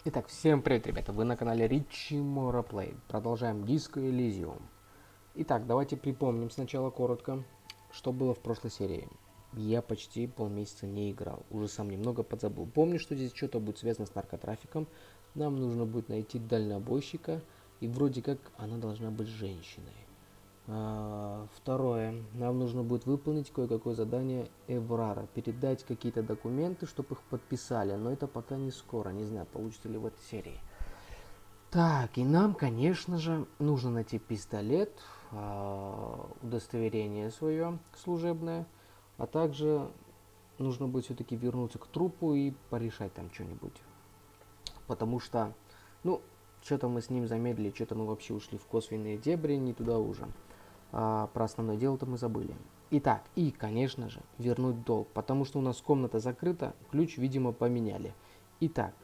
Итак, всем привет, ребята, вы на канале Ричи Morra Play. Продолжаем диско Elysium. Итак, давайте припомним сначала коротко, что было в прошлой серии. Я почти полмесяца не играл, уже сам немного подзабыл. Помню, что здесь что-то будет связано с наркотрафиком. Нам нужно будет найти дальнобойщика, и вроде как она должна быть женщиной. Второе. Нам нужно будет выполнить кое-какое задание Эврара. Передать какие-то документы, чтобы их подписали. Но это пока не скоро. Не знаю, получится ли в этой серии. Так, и нам, конечно же, нужно найти пистолет, удостоверение свое служебное. А также нужно будет все-таки вернуться к трупу и порешать там что-нибудь. Потому что, ну, что-то мы с ним замедлили, что-то мы вообще ушли в косвенные дебри, не туда уже. Про основное дело-то мы забыли. Итак, и, конечно же, вернуть долг, потому что у нас комната закрыта, ключ, видимо, поменяли. Итак,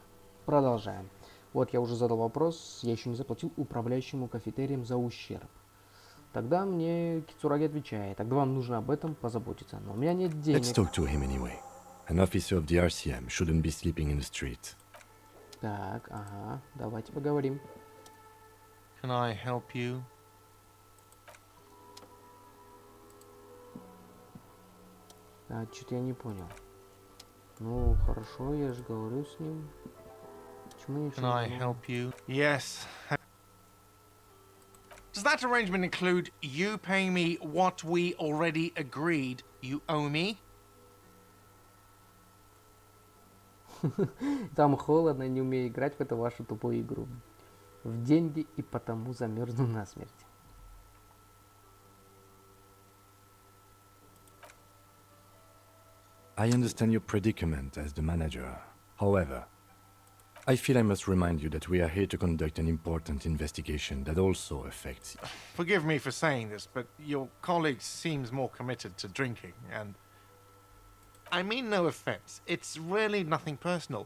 продолжаем. Вот я уже задал вопрос, я еще не заплатил управляющему кафетерием за ущерб. Тогда мне Кицураги отвечает, тогда вам нужно об этом позаботиться, но у меня нет денег. Let's talk to him anyway. An officer of the RCM shouldn't be sleeping in the streets. Так, ага, давайте поговорим. Can I help you? Что-то я не понял. Ну, хорошо, я же говорю с ним. Почему я ничего Can I не понимаю? help you? Yes. Does that arrangement include you paying me what we already agreed you owe me? Там холодно, не умею играть в эту вашу тупую игру. В деньги и потому замерзну насмерть. I understand your predicament as the manager. However, I feel I must remind you that we are here to conduct an important investigation that also affects you. Forgive me for saying this, but your colleague seems more committed to drinking, and I mean no offense. It's really nothing personal.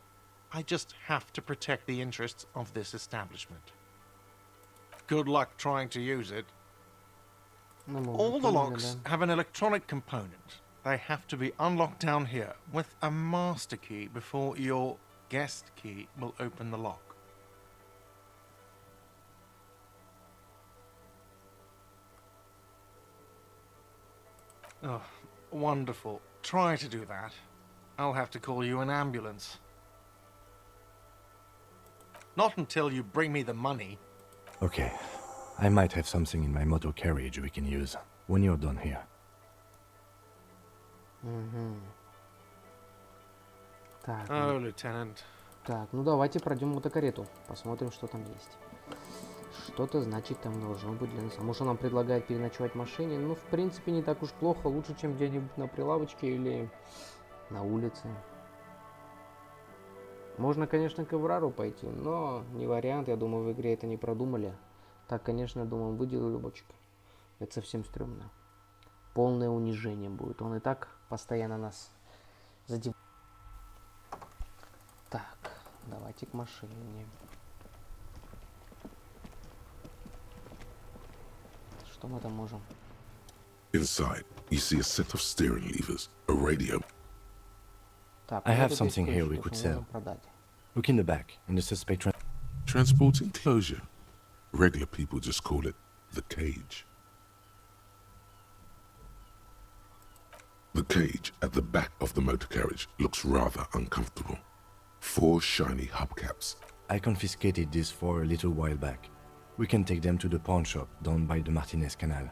I just have to protect the interests of this establishment. Good luck trying to use it. Ну, мы уже All the поняли, locks да. have an electronic component. They have to be unlocked down here with a master key before your guest key will open the lock. Oh, wonderful. Try to do that. I'll have to call you an ambulance. Not until you bring me the money. Okay, I might have something in my motor carriage we can use when you're done here. Угу. Так, Oh, Lieutenant. так, ну давайте пройдем мотокарету. Посмотрим, что там есть. Что-то значит там должно быть для нас. А может, он нам предлагает переночевать в машине? Ну, в принципе, не так уж плохо. Лучше, чем где-нибудь на прилавочке или на улице. Можно, конечно, к Эврару пойти, но не вариант. Я думаю, в игре это не продумали. Так, конечно, я думаю, он выделил бочек. Это совсем стрёмно. Полное унижение будет. Он и так постоянно нас задевает. Так, давайте к машине. Что мы там можем? Inside, you see a set of steering levers, a radio. Так, I ну have тут есть something here кое-что, we could что можно sell. продать. Look in the back, in the suspect Transport enclosure. Regular people just call it the cage. The cage at the back of the motor carriage looks rather uncomfortable. 4 shiny hubcaps. I confiscated this for a little while back. We can take them to the pawn shop down by the Martinez Canal.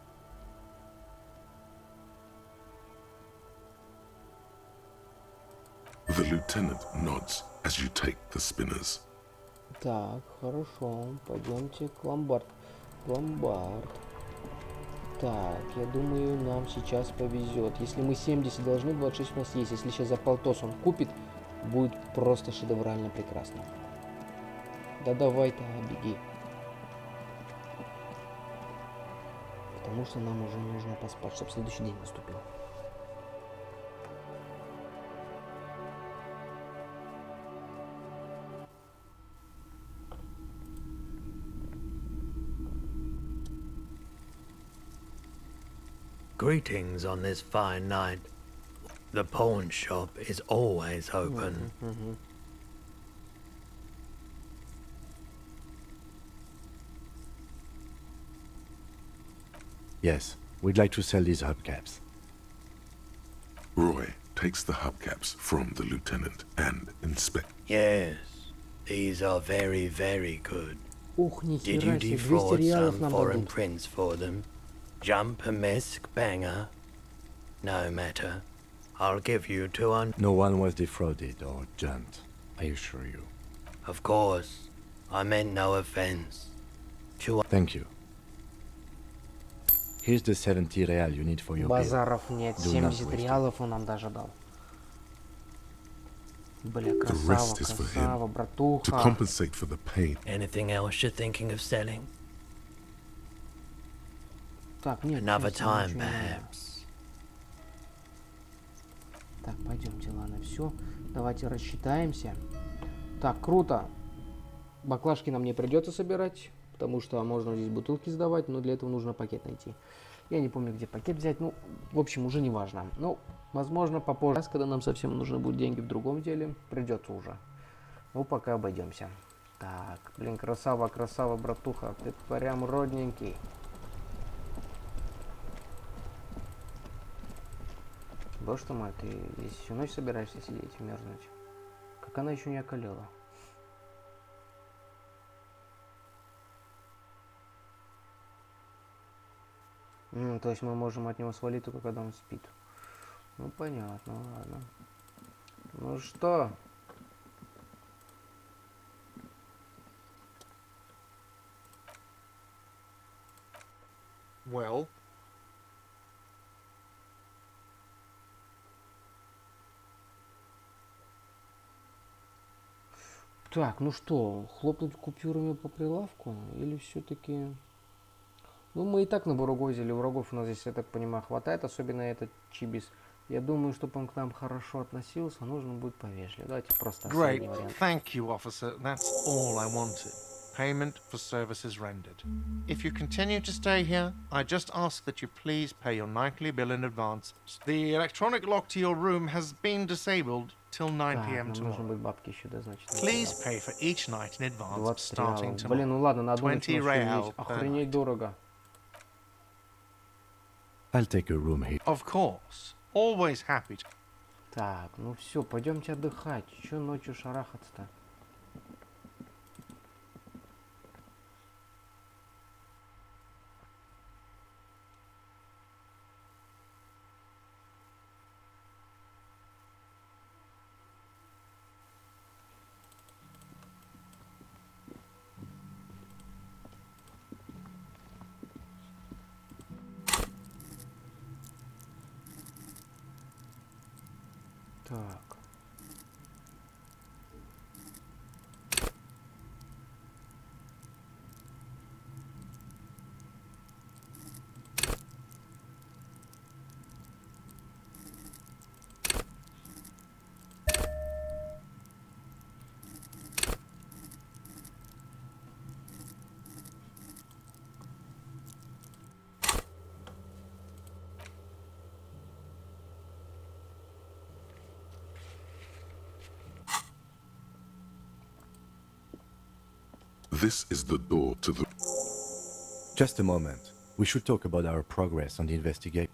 The lieutenant nods as you take the spinners. Так, хорошо. Пойдемте к ломбард. Ломбард. Так, я думаю, нам сейчас повезет. Если мы 70 должны, 26 у нас есть. Если сейчас за полтос он купит, будет просто шедеврально прекрасно. Да давай-то, беги. Потому что нам уже нужно поспать, чтобы следующий день наступил. Greetings on this fine night. The pawn shop is always open. Yes, we'd like to sell these hubcaps. Roy takes the hubcaps from the lieutenant and inspects. Yes, these are very, very good. Ух, Did нихера you себе, 200 defraud реалов some нам foreign дадут. prince for them? Jump a misc banger? No matter. I'll give you 200. No one was defrauded or jumped, I assure you. Of course. I meant no offense. Thank you. Here's the 70 real you need for your bill. Базаров нет, Do not 70 waste it. реалов он нам даже дал. Бля, The красава, rest is for красава, him to братуха. compensate for the pain. Anything else you're thinking of selling? Так, нет, Another честно, time, ничего не надо. perhaps. Так, пойдемте, ладно, все. Давайте рассчитаемся. Так, круто. Баклажки нам не придется собирать, потому что можно здесь бутылки сдавать, но для этого нужно пакет найти. Я не помню, где пакет взять, ну, в общем, уже не важно. Ну, возможно, попозже, когда нам совсем нужны будут деньги в другом деле, придется уже. Ну, пока обойдемся. Так, блин, красава, красава, братуха, ты прям родненький. Боже ты мой, ты здесь всю ночь собираешься сидеть и мерзнуть? Как она еще не околела? То есть мы можем от него свалить только когда он спит. Ну понятно, ладно. Ну что? Well, Так, ну что, хлопнуть купюрами по прилавку? Или все-таки... Ну, мы и так набургозили, врагов у нас здесь, я так понимаю, хватает, особенно этот чибис. Я думаю, чтобы он к нам хорошо относился, нужно будет повежливее. Давайте просто great. средний вариант. Thank you, officer. That's all I wanted. Payment for services rendered. If you continue to stay here, I just ask that you please pay your nightly bill in advance. The electronic lock to your room has been disabled till 9 Так, p.m. нам нужно tomorrow. будет бабки еще дозначить. Please pay for each night in advance 20 starting реалов. Блин, tomorrow. ну ладно, на одну 20 ночь реал есть. per Охренеть night. дорого. I'll take a room here. Of course. Always happy to. Так, ну все, пойдемте отдыхать. Че ночью шарахаться-то? Так. This is the door to the... Just a moment. We should talk about our progress on the investigation.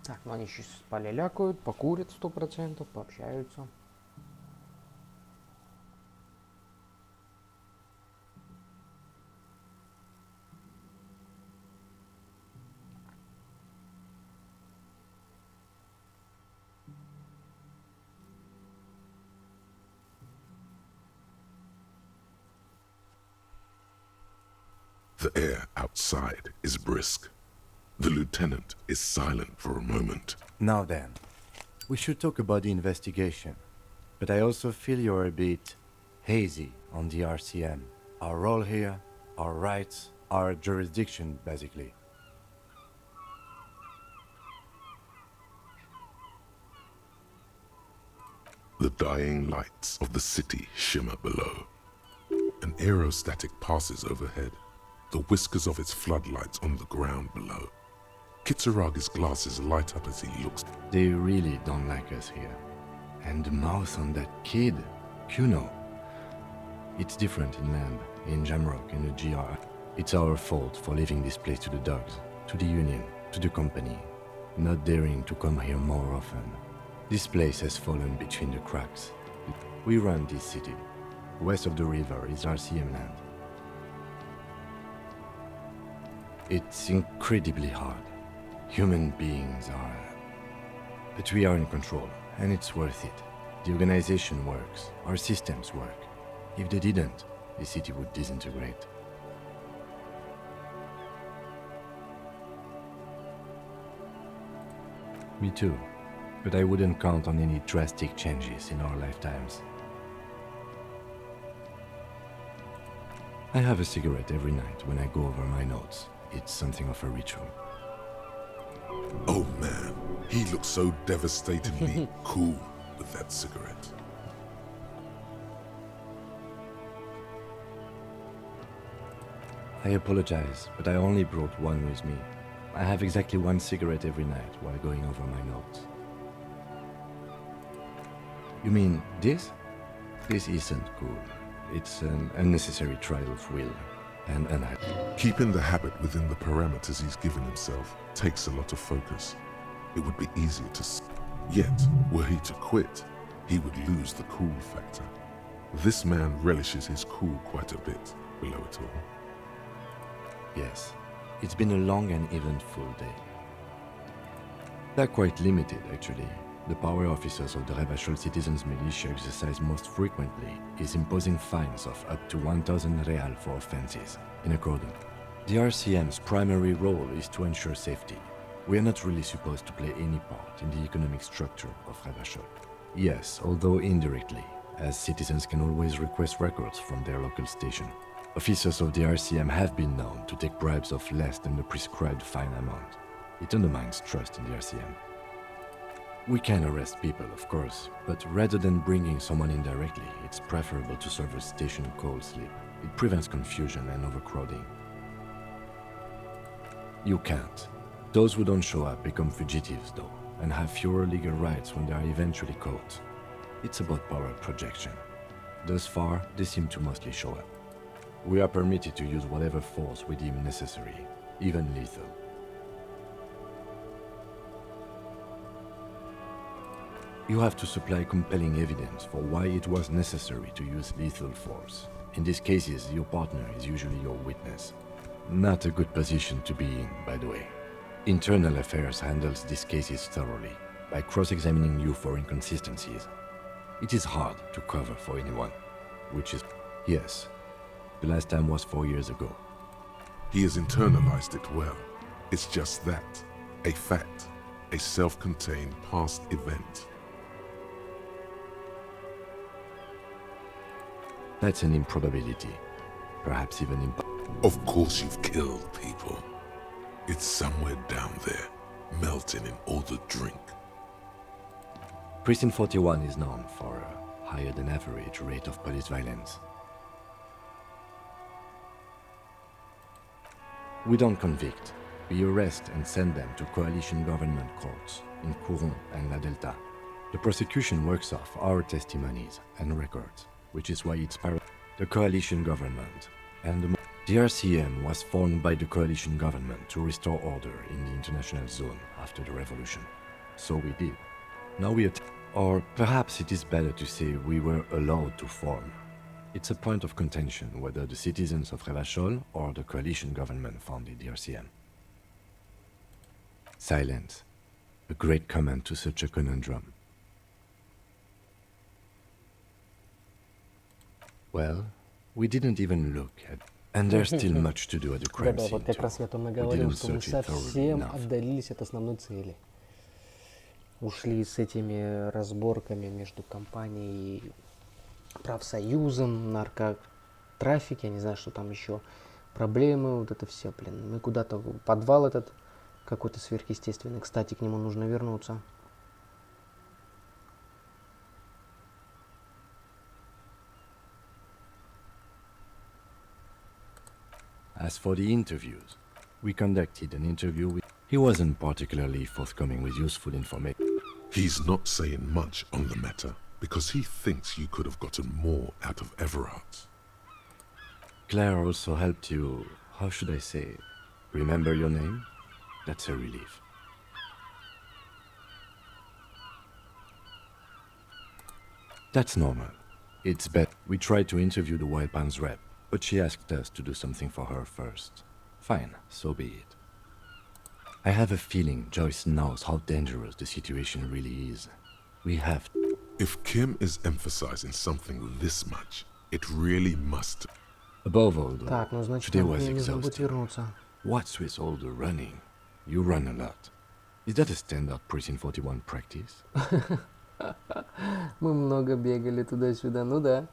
Так, ну они сейчас полялякают, покурят 100%, пообщаются. The air outside is brisk. The lieutenant is silent for a moment. Now then, we should talk about the investigation. But I also feel you're a bit hazy on the RCM. Our role here, our rights, our jurisdiction, basically. The dying lights of the city shimmer below. An aerostatic passes overhead, the whiskers of its floodlights on the ground below. Kitsuraga's glasses light up as he looks. They really don't like us here. And the mouth on that kid, Kuno. It's different in land, in Jamrock, in the GR. It's our fault for leaving this place to the dogs, to the union, to the company, not daring to come here more often. This place has fallen between the cracks. We run this city. West of the river is RCM land. It's incredibly hard. Human beings are... But we are in control, and it's worth it. The organization works, our systems work. If they didn't, the city would disintegrate. Me too, but I wouldn't count on any drastic changes in our lifetimes. I have a cigarette every night when I go over my notes. It's something of a ritual. Oh man, he looks so devastatingly cool with that cigarette. I apologize, but I only brought one with me. I have exactly one cigarette every night while going over my notes. You mean this? This isn't cool. It's an unnecessary trial of will and unhappy. Keeping the habit within the parameters he's given himself takes a lot of focus. It would be easier to... Yet, were he to quit, he would lose the cool factor. This man relishes his cool quite a bit below it all. Yes, it's been a long and eventful day. They're quite limited, actually. The power officers of the Revachol Citizens Militia exercise most frequently is imposing fines of up to 1,000 real for offenses, in accordance. The RCM's primary role is to ensure safety. We are not really supposed to play any part in the economic structure of Revachol. Yes, although indirectly, as citizens can always request records from their local station. Officers of the RCM have been known to take bribes of less than the prescribed fine amount. It undermines trust in the RCM. We can arrest people, of course, but rather than bringing someone in directly, it's preferable to serve a station call slip. It prevents confusion and overcrowding. You can't. Those who don't show up become fugitives, though, and have fewer legal rights when they are eventually caught. It's about power projection. Thus far, they seem to mostly show up. We are permitted to use whatever force we deem necessary, even lethal. You have to supply compelling evidence for why it was necessary to use lethal force. In these cases, your partner is usually your witness. Not a good position to be in, by the way. Internal Affairs handles these cases thoroughly, by cross-examining you for inconsistencies. It is hard to cover for anyone, which is... Yes, the last time was 4 years ago. He has internalized it well. It's just that, a fact, a self-contained past event. That's an improbability, perhaps even Of course you've killed people. It's somewhere down there, melting in all the drink. Precinct 41 is known for a higher than average rate of police violence. We don't convict. We arrest and send them to coalition government courts in Courron and La Delta. The prosecution works off our testimonies and records, which is why it's the coalition government. And the RCM was formed by the coalition government to restore order in the international zone after the revolution. So we did. Now we or perhaps it is better to say we were allowed to form. It's a point of contention whether the citizens of Revachol or the coalition government founded the RCM. Silence. A great comment to such a conundrum. Well, we didn't even look at... And there's still much to do at the crime Да-да, scene вот как too. раз я о том и We говорил, didn't что мы search it thoroughly совсем enough. отдалились от основной цели. Ушли с этими разборками между компанией и профсоюзом, наркотрафик, я не знаю, что там еще, проблемы, вот это все, блин. Мы куда-то в подвал этот какой-то сверхъестественный, кстати, к нему нужно вернуться. As for the interviews, we conducted an interview with... He wasn't particularly forthcoming with useful information. He's not saying much on the matter because he thinks you could have gotten more out of Everard. Claire also helped you how should I say, remember your name? That's a relief. That's normal. It's bet. We tried to interview the Wild Pines rep, but she asked us to do something for her first. Fine, so be it. I have a feeling Joyce knows how dangerous the situation really is. We have... If Kim is emphasizing something this much, it really must. Above all, though, Так, ну значит, today нам was не забудь exhausting. вернуться. What's with all the running? You run a lot. Is that a standard Precinct 41 practice? Мы много бегали туда-сюда, ну да.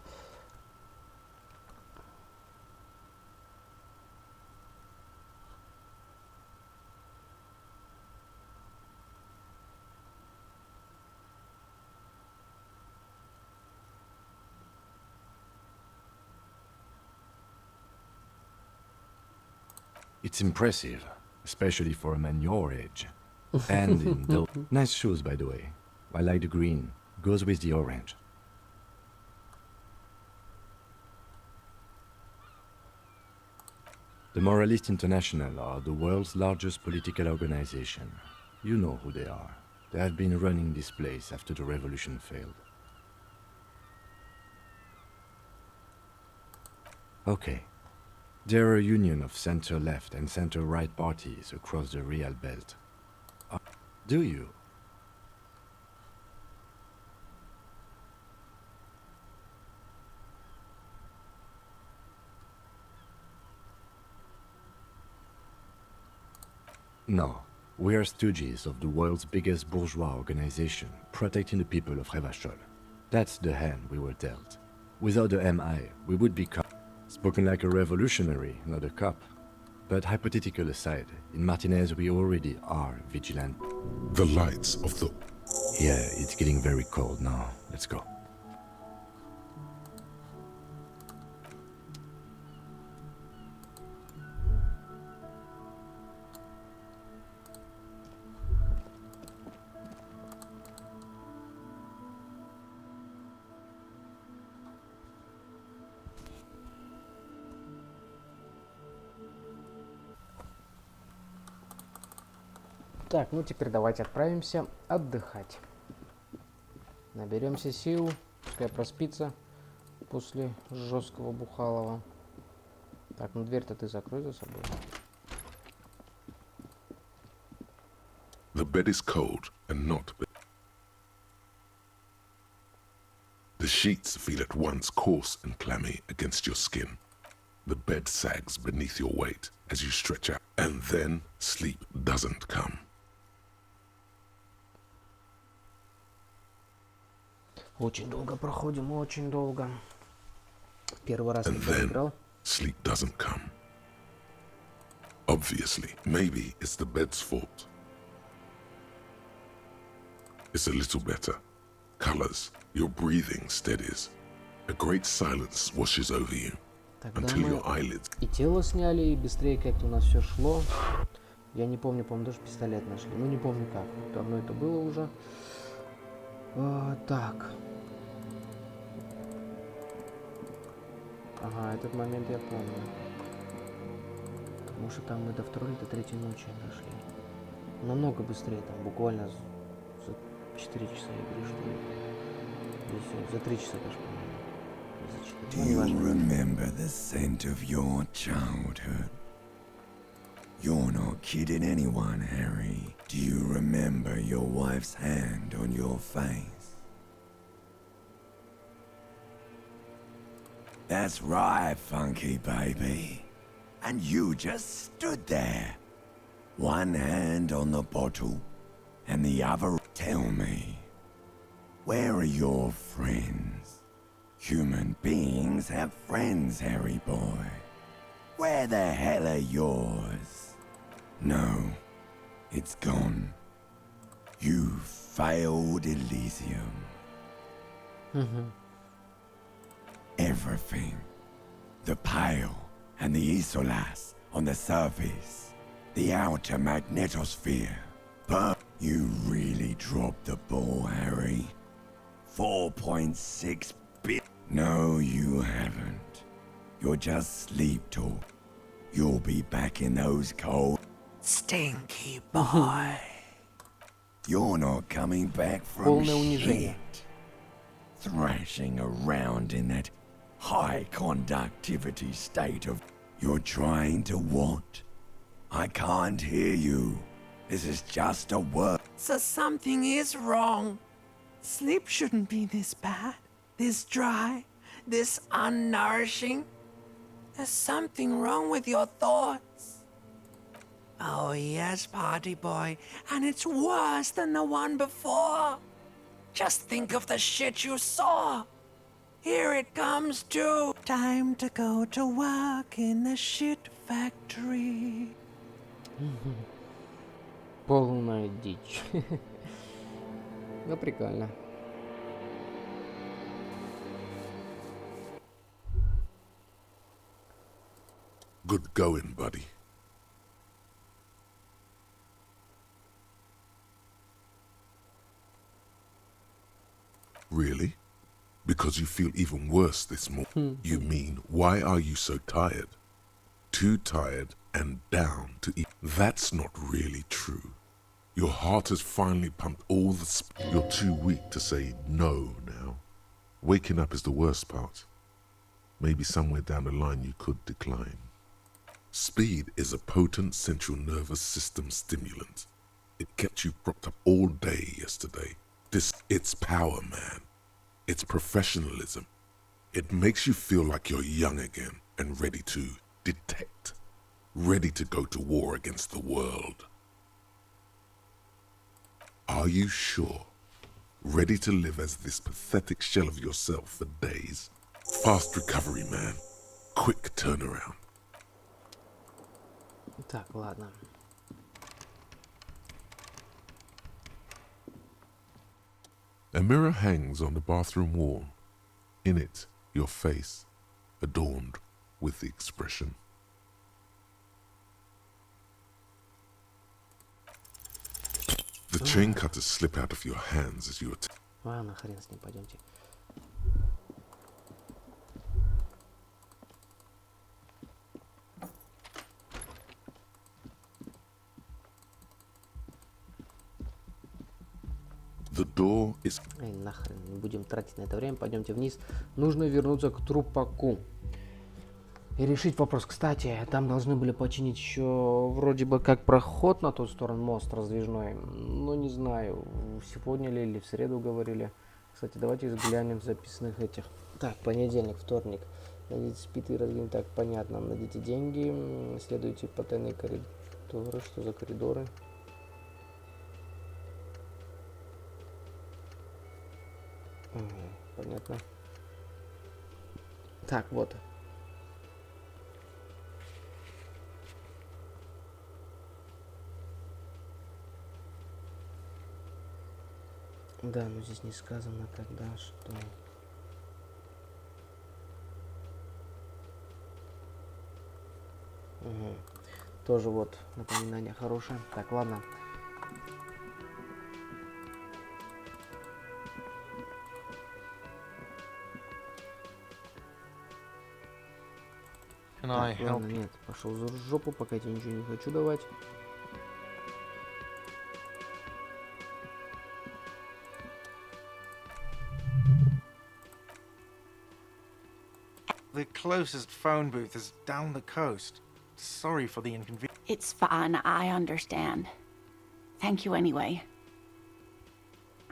It's impressive, especially for a man your age. And in those nice shoes, by the way. I like the green. Goes with the orange. The Moralist International are the world's largest political organization. You know who they are. They have been running this place after the revolution failed. Okay. They're a union of center-left and center-right parties across the Real Belt. Do you? No. We are stooges of the world's biggest bourgeois organization, protecting the people of Revachol. That's the hand we were dealt. Without the MI, we would be spoken like a revolutionary, not a cop. But hypothetical aside, in Martinez we already are vigilant. The lights of the... Yeah, it's getting very cold now. Let's go. Так, ну теперь давайте отправимся отдыхать. Наберемся сил, пускай проспится после жесткого бухалова. Так, ну дверь-то ты закрой за собой. The bed is cold and not... The sheets feel at once coarse and clammy against your skin. The bed sags beneath your weight as you stretch out, and then sleep doesn't come. Очень долго проходим, очень долго. Первый раз And не then поиграл. sleep doesn't come. Obviously, maybe it's the bed's fault. It's a little better. Colors, your breathing steadies. A great silence washes over you Тогда until мы your eyelids... и тело сняли, и быстрее как-то у нас все шло. Я не помню, по-моему, даже пистолет нашли. Ну, не помню как. Давно это было уже. Так. Ага, этот момент я помню. Потому что там мы до второй или до третьей ночи дошли. Намного быстрее, там буквально за 4 часа игры, что ли. За 3 часа даже, по-моему. За 4. Do you remember the scent of your childhood? You're not kidding anyone, Harry. Do you remember your wife's hand on your face? That's right, funky baby. And you just stood there. One hand on the bottle, and the other... Tell me, where are your friends? Human beings have friends, Harry boy. Where the hell are yours? No, it's gone. You failed Elysium. Everything. The Pale and the Isolas on the surface. The outer magnetosphere. But you really dropped the ball, Harry. 4.6 billion. No, you haven't. You're just sleep talk. you'll be back in those cold, stinky boy. You're not coming back from Полное унижение. shit. Thrashing around in that high conductivity state of you're trying to what? I can't hear you. This is just a word. So something is wrong. Sleep shouldn't be this bad, this dry, this unnourishing. There's something wrong with your thoughts. Oh yes, party boy, and it's worse than the one before. Just think of the shit you saw. Here it comes too. Time to go to work in the shit factory. Полная дичь. Ну, прикольно. Good going, buddy. Really? Because you feel even worse this morning? You mean, why are you so tired? Too tired and down to eat. That's not really true. Your heart has finally pumped all the you're too weak to say no now. Waking up is the worst part. Maybe somewhere down the line you could decline. Speed is a potent central nervous system stimulant. It kept you propped up all day yesterday. It's power, man. It's professionalism. It makes you feel like you're young again and ready to detect. Ready to go to war against the world. Are you sure? Ready to live as this pathetic shell of yourself for days? Fast recovery, man. Quick turnaround. Так, ладно. A mirror hangs on the bathroom wall. In it, your face, adorned with the expression. The chain cutters slip out of your hands as you attack. Ладно, хрен с ним, пойдемте. The door is... Эй, нахрен, не будем тратить на это время, пойдемте вниз. Нужно вернуться к трупаку и решить вопрос. Кстати, там должны были починить еще вроде бы как проход на ту сторону, мост раздвижной. Но не знаю, сегодня ли или в среду говорили. Кстати, давайте взглянем в записных этих. Так, понедельник, вторник. Найдите спиты и разгин. Так, понятно. Найдите деньги. Следуйте по тайной коридоры. Что за коридоры? Понятно. Так, вот. Да, но здесь не сказано, когда, что. Угу. Тоже вот напоминание хорошее. Так, ладно. Can I Так, help ладно, нет, пошел за жопу, пока я тебе ничего не хочу давать. The closest phone booth is down the coast. Sorry for the inconvenience. It's fine, I understand. Thank you anyway.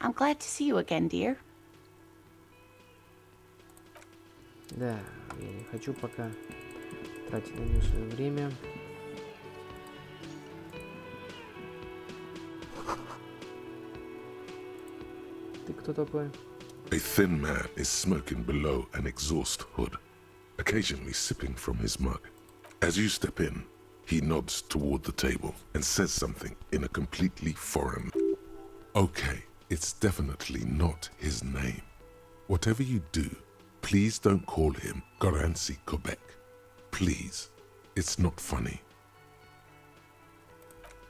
I'm glad to see you again, dear. Да, я не хочу пока тратить на нее свое время. Ты кто такой? A thin man is smoking below an exhaust hood, occasionally sipping from his mug. As you step in, he nods toward the table and says something in a completely foreign... Okay, it's definitely not his name. Whatever you do, please don't call him Goransi Quebec. Please, it's not funny.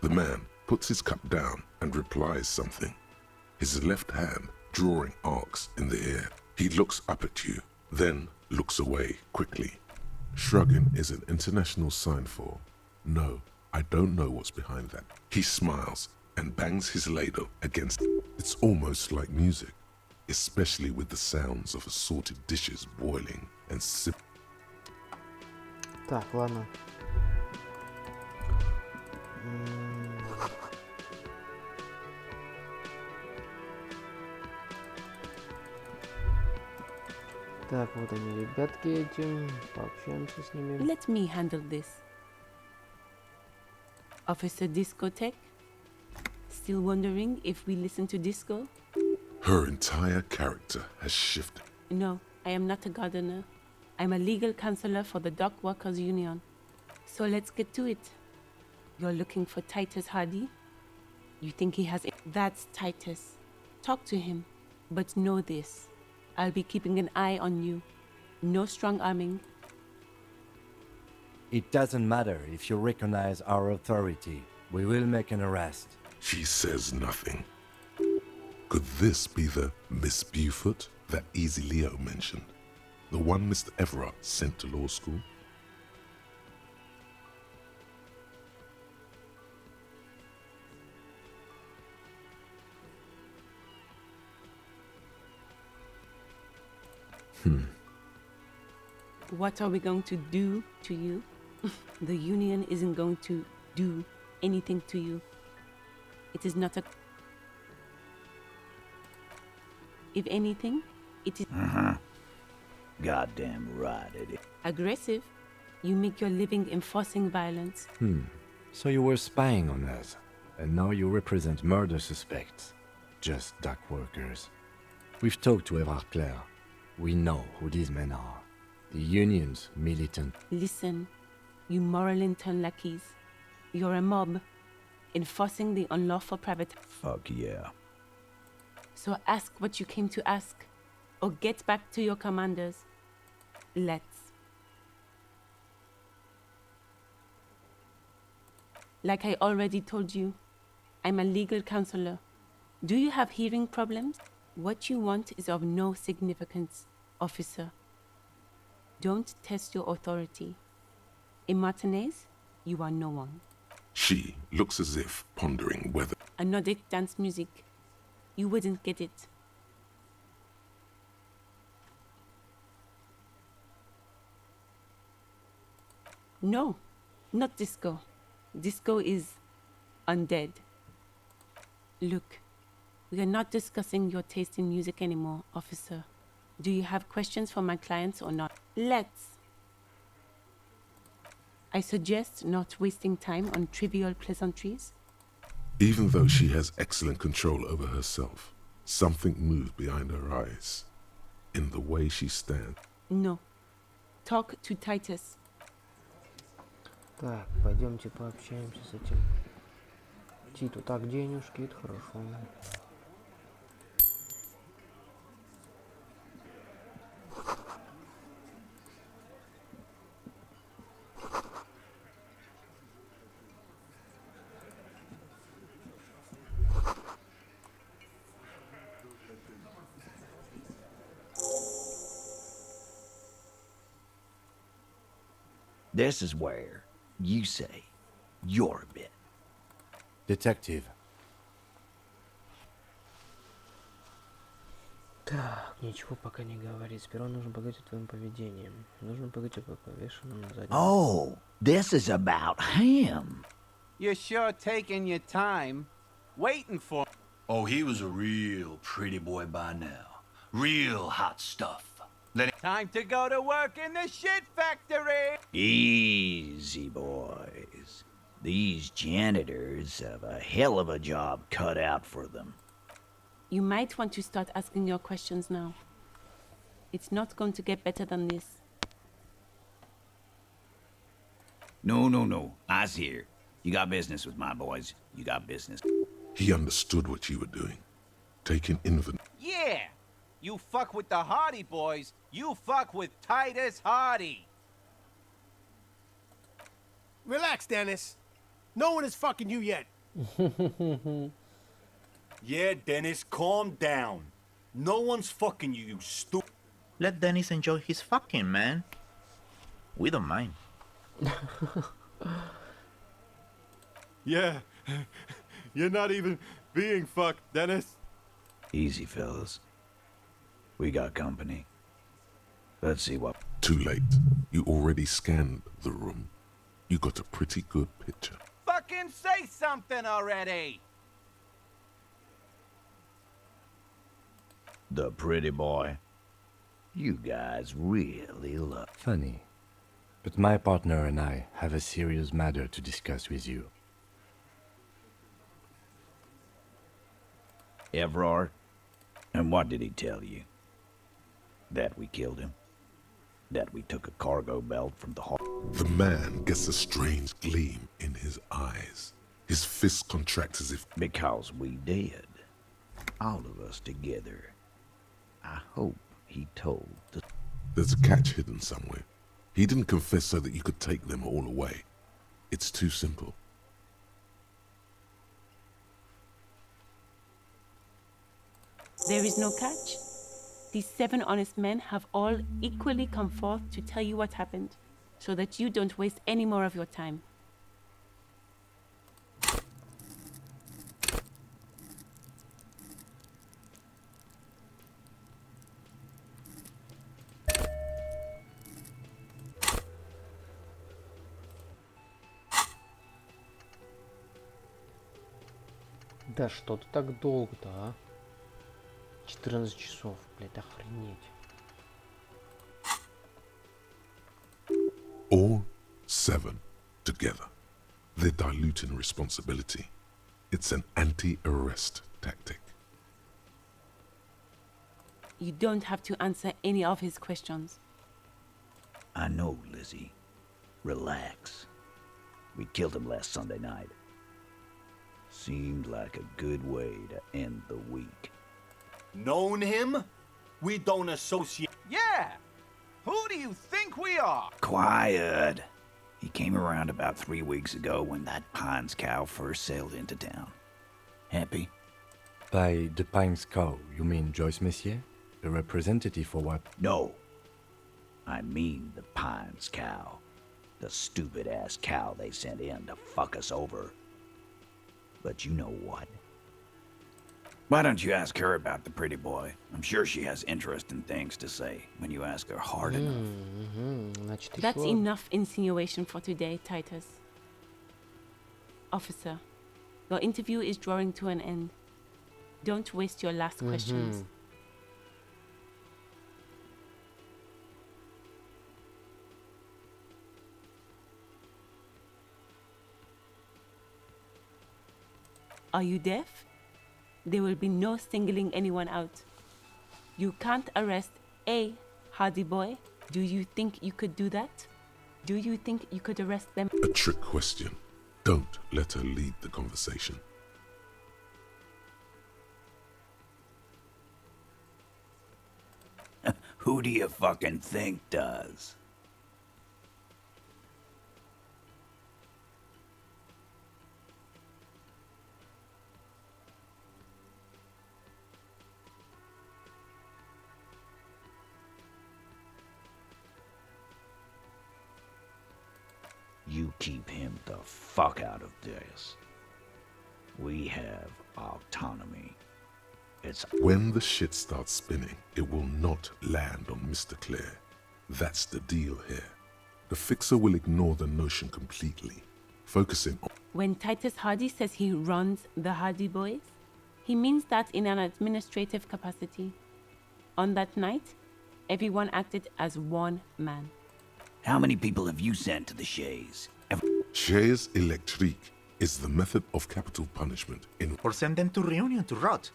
The man puts his cup down and replies something, his left hand drawing arcs in the air. He looks up at you, then looks away quickly. Shrugging is an international sign for, no, I don't know what's behind that. He smiles and bangs his ladle against it. It's almost like music, especially with the sounds of assorted dishes boiling and sipping. Так, ладно. Так, вот они, ребятки эти. Пообщаемся с ними. Let me handle this. Officer Discotheque? Still wondering if we listen to disco? Her entire character has shifted. No, I am not a gardener. I'm a legal counselor for the Dock Workers Union. So let's get to it. You're looking for Titus Hardy? You think he has... That's Titus. Talk to him. But know this. I'll be keeping an eye on you. No strong arming. It doesn't matter if you recognize our authority. We will make an arrest. She says nothing. Could this be the Miss Beaufort that Easy Leo mentioned? The one Mr. Everard sent to law school? What are we going to do to you? The union isn't going to do anything to you. It is not a... If anything, it is... Goddamn right it is. aggressive. You make your living enforcing violence. So you were spying on us, and now you represent murder suspects. Just dock workers. We've talked to Everard Clare. We know who these men are. The union's militant. Listen, you moral intern lackeys. You're a mob, enforcing the unlawful private... Fuck yeah. So ask what you came to ask, or get back to your commanders. Let's. Like I already told you, I'm a legal counselor. Do you have hearing problems? What you want is of no significance, officer. Don't test your authority. In Martinez, you are no one. She looks as if pondering whether... A Nordic dance music. You wouldn't get it. No, not disco. Disco is undead. Look, we are not discussing your taste in music anymore, officer. Do you have questions for my clients or not? Let's. I suggest not wasting time on trivial pleasantries. Even though she has excellent control over herself, something moved behind her eyes. In the way she stands. No. Talk to Titus. Так, пойдемте пообщаемся с этим Титу. Так, денежки, это хорошо. This is where you say you're a bit. Detective. Так, ничего пока не говорит. Сперва нужно поговорить о твоем поведении. Нужно поговорить о повешенном на заднем. Oh, this is about him. You're sure taking your time, waiting for... Oh, he was a real pretty boy by now. Real hot stuff. Time to go to work in the shit factory! Easy, boys. These janitors have a hell of a job cut out for them. You might want to start asking your questions now. It's not going to get better than this. No. I's here. You got business with my boys. You got business. He understood what you were doing. Taking inventory. Yeah! You fuck with the Hardy boys, you fuck with Titus Hardy! Relax, Dennis. No one is fucking you yet. Yeah, Dennis, calm down. No one's fucking you, you stupid. Let Dennis enjoy his fucking, man. We don't mind. Yeah, you're not even being fucked, Dennis. Easy, fellas. We got company. Let's see what... Too late. You already scanned the room. You got a pretty good picture. Fucking say something already! The pretty boy. You guys really love... Funny. But my partner and I have a serious matter to discuss with you. Evrard? And what did he tell you? That we killed him? That we took a cargo belt from the heart? The man gets a strange gleam in his eyes. His fists contract as if... Because we did. All of us together. I hope he told the... There's a catch hidden somewhere. He didn't confess so that you could take them all away. It's too simple. There is no catch. These 7 honest men have all equally come forth to tell you what happened, so that you don't waste any more of your time. Да что ты так долго-то, а? 14 часов, блядь, охренеть. All 7 together. They're diluting responsibility. It's an anti-arrest tactic. You don't have to answer any of his questions. I know, Lizzie. Relax. We killed him last Sunday night. Seemed like a good way to end the week. Known him? We don't associate. Yeah! Who do you think we are? Quiet. He came around about 3 weeks ago when that Pines cow first sailed into town. Happy? By the Pines cow, you mean Joyce Messier? The representative for what? No. I mean the Pines cow. The stupid-ass cow they sent in to fuck us over. But you know what? Why don't you ask her about the pretty boy? I'm sure she has interesting things to say when you ask her hard enough. Значит, That's еще... enough insinuation for today, Titus. Officer, your interview is drawing to an end. Don't waste your last questions. Are you deaf? There will be no singling anyone out. You can't arrest a Hardy boy. Do you think you could do that? Do you think you could arrest them? A trick question. Don't let her lead the conversation. Who do you fucking think does? You keep him the fuck out of this. We have autonomy. It's... When the shit starts spinning, it will not land on Mr. Clare. That's the deal here. The fixer will ignore the notion completely, focusing on... When Titus Hardy says he runs the Hardy Boys, he means that in an administrative capacity. On that night, everyone acted as one man. How many people have you sent to the Shays? Chaise électrique is the method of capital punishment in... Or send them to Reunion to rot.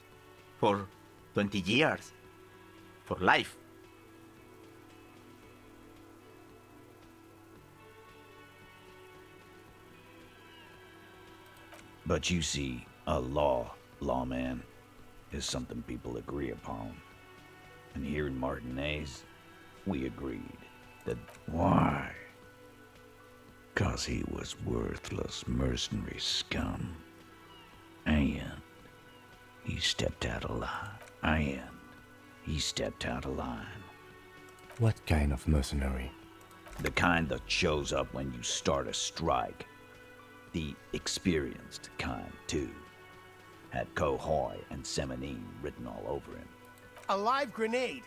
For 20 years. For life. But you see, a lawman, is something people agree upon. And here in Martinez, we agreed that... Why? 'Cause he was worthless mercenary scum. And he stepped out of line. What kind of mercenary? The kind that shows up when you start a strike. The experienced kind, too. Had Cohoy and Semenine written all over him. A live grenade.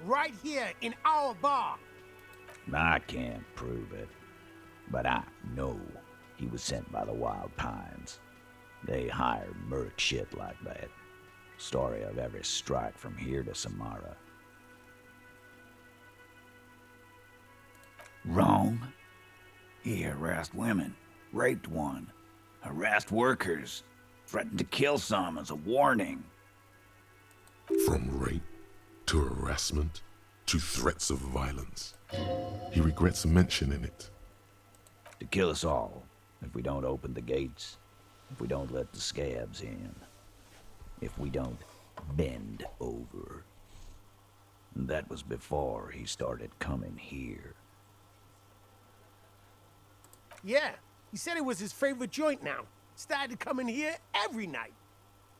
Right here in our bar. I can't prove it, but I know he was sent by the Wild Pines. They hire merc shit like that. Story of every strike from here to Samara. Wrong. He harassed women, raped one, harassed workers, threatened to kill some as a warning. From rape to harassment to threats of violence. He regrets mentioning it. To kill us all if we don't open the gates, if we don't let the scabs in, if we don't bend over. And that was before he started coming here. Yeah, he said it was his favorite joint now. Started coming here every night.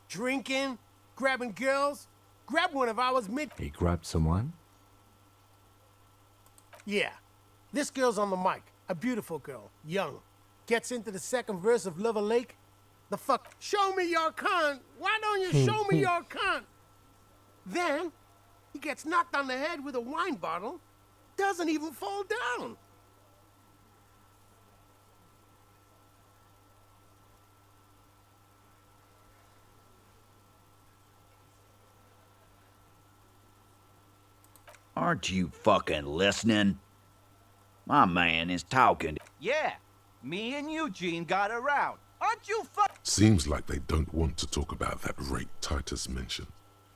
Drinking, grabbing girls. Grabbed one of ours He grabbed someone? Yeah. This girl's on the mic. A beautiful girl. Young. Gets into the second verse of Lover Lake. The fuck, show me your cunt. Why don't you show me your cunt? Then, he gets knocked on the head with a wine bottle. Doesn't even fall down. Aren't you fucking listening? My man is talking. Yeah, me and Eugene got around. Aren't you Seems like they don't want to talk about that rape Titus mentioned.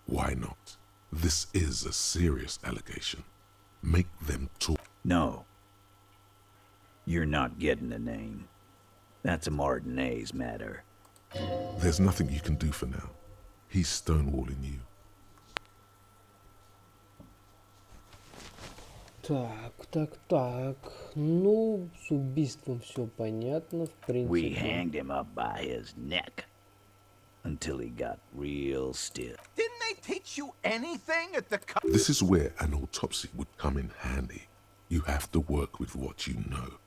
Why not? This is a serious allegation. Make them talk. No. You're not getting a name. That's a Martinez matter. There's nothing you can do for now. He's stonewalling you. Так. Ну, с убийством все понятно, в принципе. We hanged him up by his neck until he got real stiff. Didn't they teach you anything at the This is where an autopsy would come in handy. You have to work with what you know.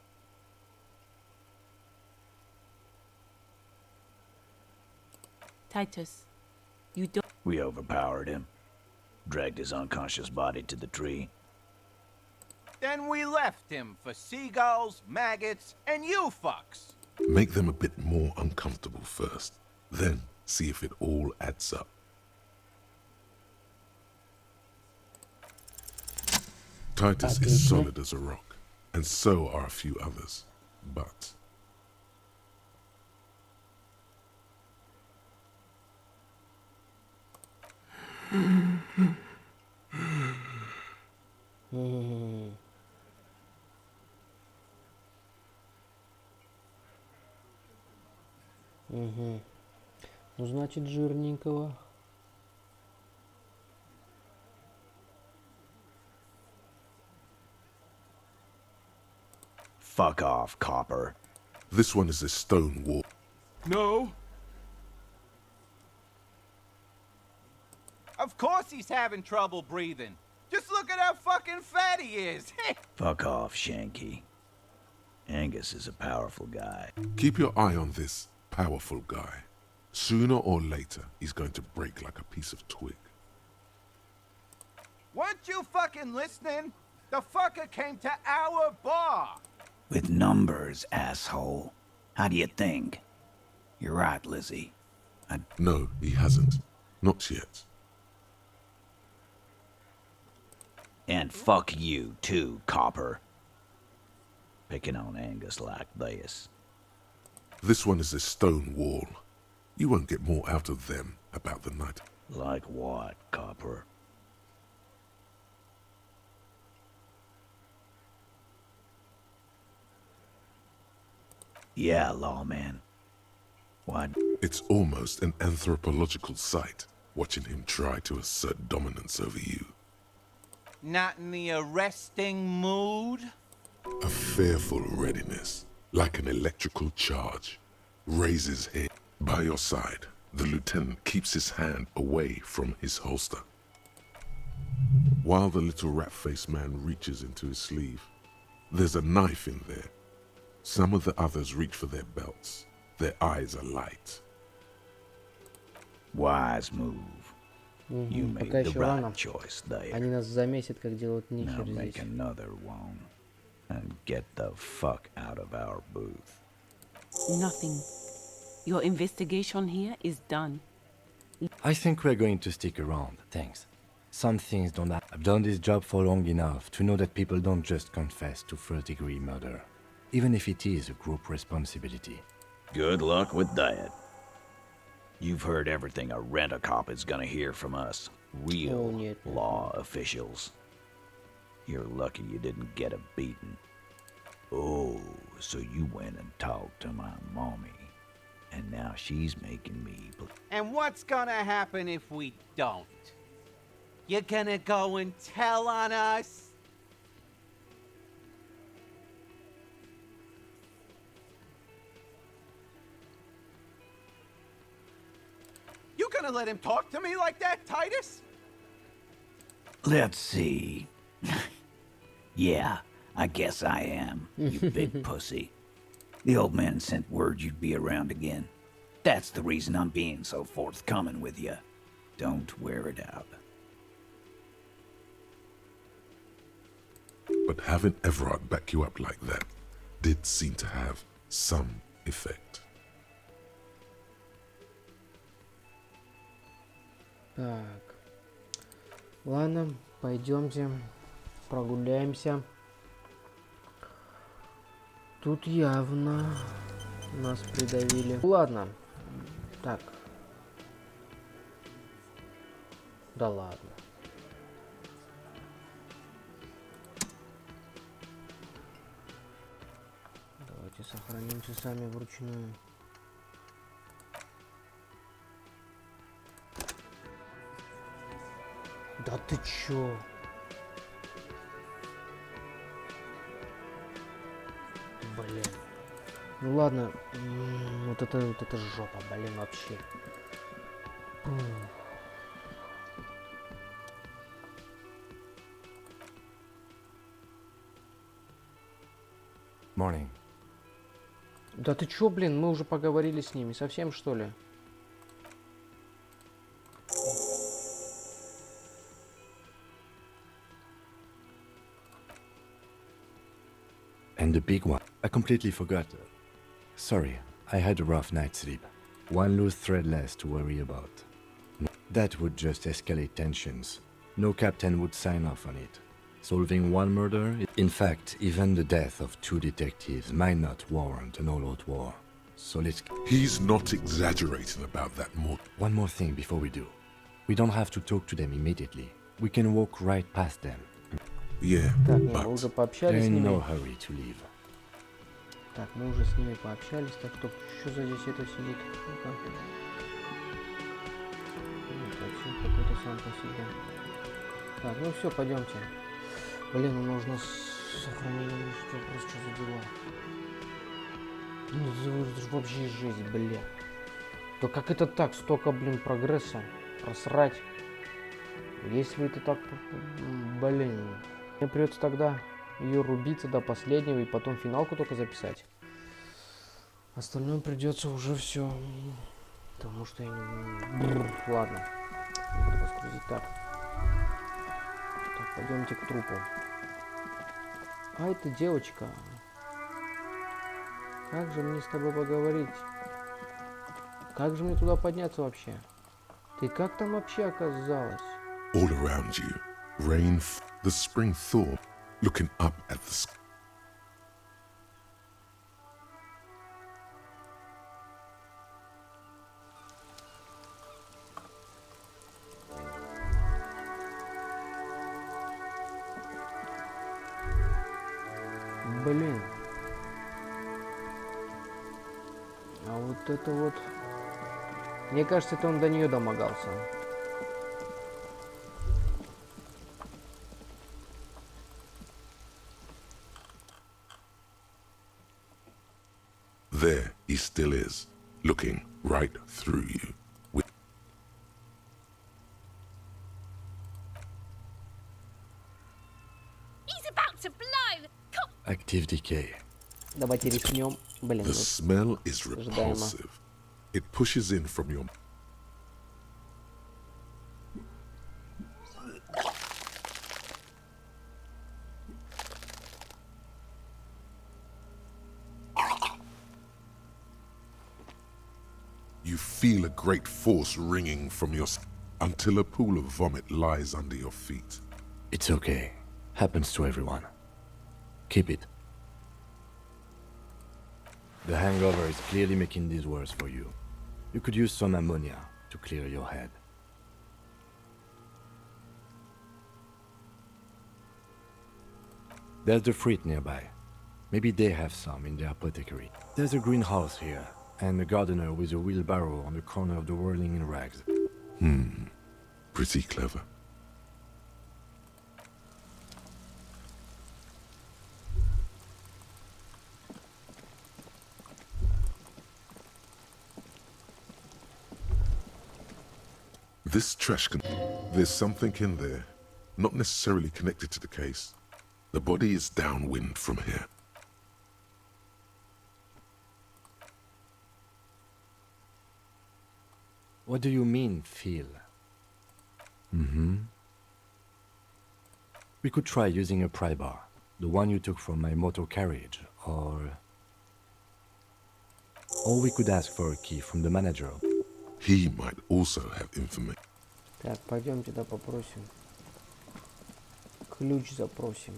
Titus, you don't... We overpowered him, dragged his unconscious body to the tree. Then we left him for seagulls, maggots, and you fucks. Make them a bit more uncomfortable first. Then see if it all adds up. Titus is solid as a rock, and so are a few others. But Ну, значит, жирненького. Fuck off, Copper. this one is a stone wall. No. Of course he's having trouble breathing. Just look at how fucking fat he is. Fuck off, Shanky. Angus is a powerful guy. Keep your eye on this powerful guy. Sooner or later, he's going to break like a piece of twig. Weren't you fucking listening? The fucker came to our bar. With numbers, asshole. How do you think? You're right, Lizzie. No, he hasn't. Not yet. And fuck you, too, Copper. Picking on Angus like this. This one is a stone wall. You won't get more out of them about the night. Like what, Copper? Yeah, lawman. What? It's almost an anthropological sight, watching him try to assert dominance over you. Not in the arresting mood? A fearful readiness, like an electrical charge, raises head. By your side, the lieutenant keeps his hand away from his holster. While the little rat-faced man reaches into his sleeve, There's a knife in there. Some of the others reach for their belts. Their eyes are light. Wise move. You made Пока the еще right рано. choice there. Они нас замесят, как делают Now нихер make здесь. another one and get the fuck out of our booth. Nothing. Your investigation here is done. I think we're going to stick around, thanks. Some things don't happen. I've done this job for long enough to know that people don't just confess to first-degree murder, even if it is a group responsibility. Good luck with that. You've heard everything a rent-a-cop is gonna hear from us, real нет. law officials. You're lucky you didn't get a beating. Oh, so you went and talked to my mommy, and now she's making me... And what's gonna happen if we don't? You're gonna go and tell on us? You gonna let him talk to me like that, Titus? Let's see. Yeah, I guess I am, you big pussy. The old man sent word you'd be around again. That's the reason I'm being so forthcoming with you. Don't wear it out. But having Everard back you up like that did seem to have some effect. Так. Ладно, пойдемте прогуляемся. Тут явно нас придавили. Ладно. Так. Да ладно. Давайте сохраним часами вручную. Да ты чё? Блин. Ну ладно. Вот это жопа, блин, вообще. Morning. Да ты чё, блин, мы уже поговорили с ними, совсем что ли? And the big one. I completely forgot. Sorry, I had a rough night's sleep. One loose thread less to worry about. That would just escalate tensions. No captain would sign off on it. Solving one murder, in fact, even the death of two detectives might not warrant an all-out war. So let's... He's not exaggerating about that more. One more thing before we do. We don't have to talk to them immediately. We can walk right past them. Yeah, Так, не, мы but уже They're пообщались с in ними. no hurry to leave. Так, мы уже с ними пообщались. Так, кто что за здесь это сидит? Ну-ка. Такси какой-то сам по себе. Так, ну все, пойдемте. Блин, ну нужно с сохранением, что просто что за дела? Ну это же вообще жизнь, бля. Да как это так? Столько, блин, прогресса. Просрать. Если это так, блин. Мне придется тогда ее рубиться до последнего и потом финалку только записать. Остальное придется уже все. Потому что я не... Ладно. Надо воскресить так. Так, пойдемте к трупу. А это девочка. Как же мне с тобой поговорить? Как же мне туда подняться вообще? Ты как там вообще оказалась? all around you, rain, the spring thaw, looking up at the sky. Блин. А вот это вот... Мне кажется, это он до нее домогался. There he still is, looking right through you. He's about to blow! Active decay. Давайте рискнем. Блин, The smell is ожидаемо. repulsive. It pushes in from your... You feel a great force ringing from your... until a pool of vomit lies under your feet. It's okay. Happens to everyone. Keep it. The hangover is clearly making this worse for you. You could use some ammonia to clear your head. There's the fruit nearby. Maybe they have some in their apothecary. There's a greenhouse here, and a gardener with a wheelbarrow on the corner of the whirling in rags. Pretty clever. This trash can... There's something in there, not necessarily connected to the case. The body is downwind from here. What do you mean, feel? We could try using a pry bar, the one you took from my motor carriage, or we could ask for a key from the manager. He might also have information. Так, пойдемте, да, попросим. Ключ запросим.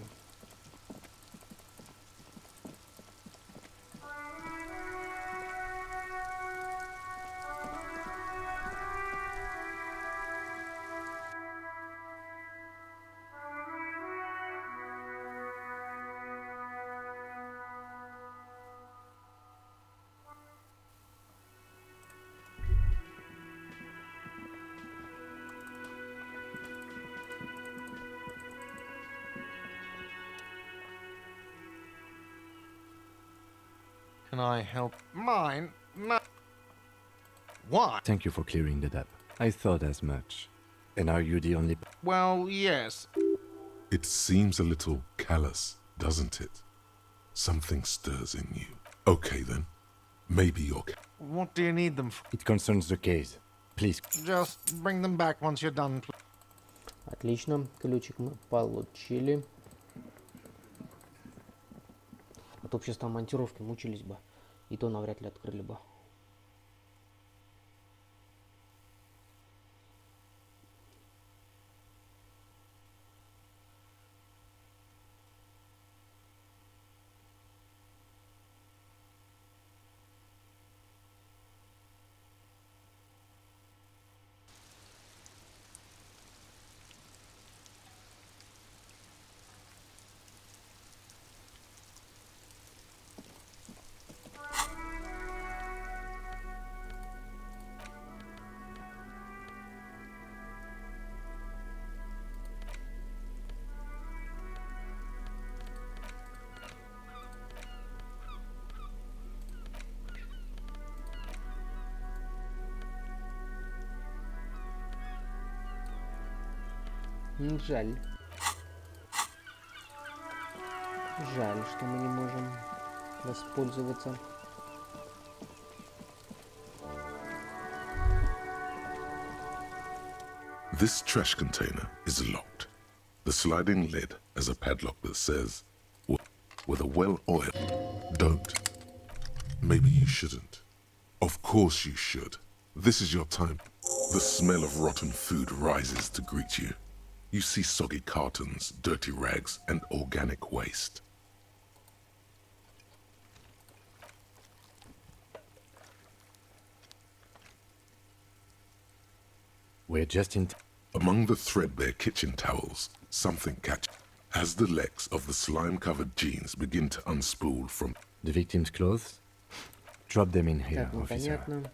Can I help? Mine? No. What? Thank you for clearing that up. I thought as much. And are you the only... Well, yes. It seems a little callous, doesn't it? Something stirs in you. Okay then. Maybe you're... What do you need them for? It concerns the case. Please. Just bring them back once you're done. Отлично. Ключик мы получили. А то сейчас там монтировки мучились бы. И то навряд ли открыли бы. Жаль. Жаль, что мы не можем воспользоваться. This trash container is locked. The sliding lid has a padlock that says, with a well-oiled... Don't. Maybe you shouldn't. Of course you should. This is your time. The smell of rotten food rises to greet you. You see soggy cartons, dirty rags, and organic waste. We're just in... Among the threadbare kitchen towels, something catches. As the legs of the slime-covered jeans begin to unspool from... The victim's clothes? Drop them in here, Так, officer. непонятно.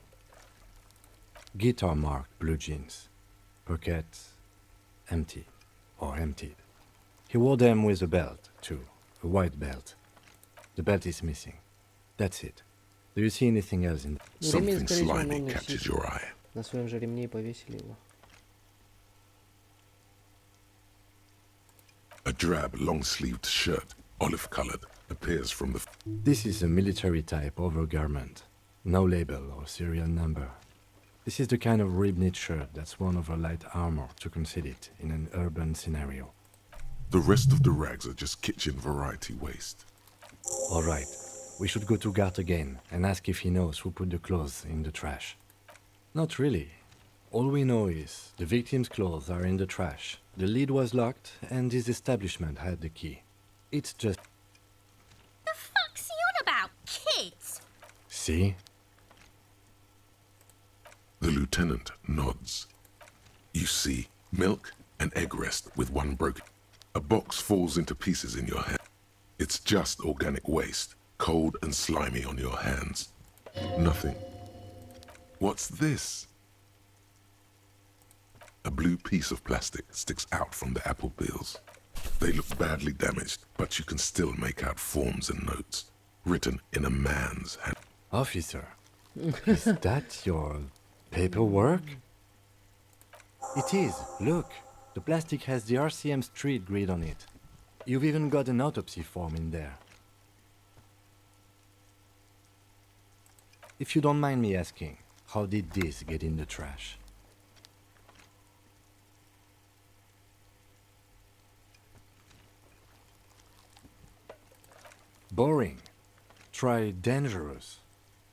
Guitar-marked blue jeans. Pockets empty or emptied. He wore them with a belt, too. A white belt. The belt is missing. That's it. Do you see anything else in... Something slimy catches your eye. На своем же ремне и повесили его. A drab, long-sleeved shirt, olive-colored, appears from the... This is a military type overgarment. No label or serial number. This is the kind of rib-knit shirt that's worn over light armor to conceal it in an urban scenario. The rest of the rags are just kitchen variety waste. All right. We should go to Gart again and ask if he knows who put the clothes in the trash. Not really. All we know is the victim's clothes are in the trash, the lid was locked, and this establishment had the key. It's just... The fuck's he on about, kids? See? The lieutenant nods. You see milk and egg rest with one broken. A box falls into pieces in your hand. It's just organic waste, cold and slimy on your hands. Nothing. What's this? A blue piece of plastic sticks out from the apple peels. They look badly damaged, but you can still make out forms and notes, written in a man's hand. Officer, is that your paperwork? It is. Look, the plastic has the RCM street grid on it. You've even got an autopsy form in there. If you don't mind me asking, how did this get in the trash? Boring. Try dangerous.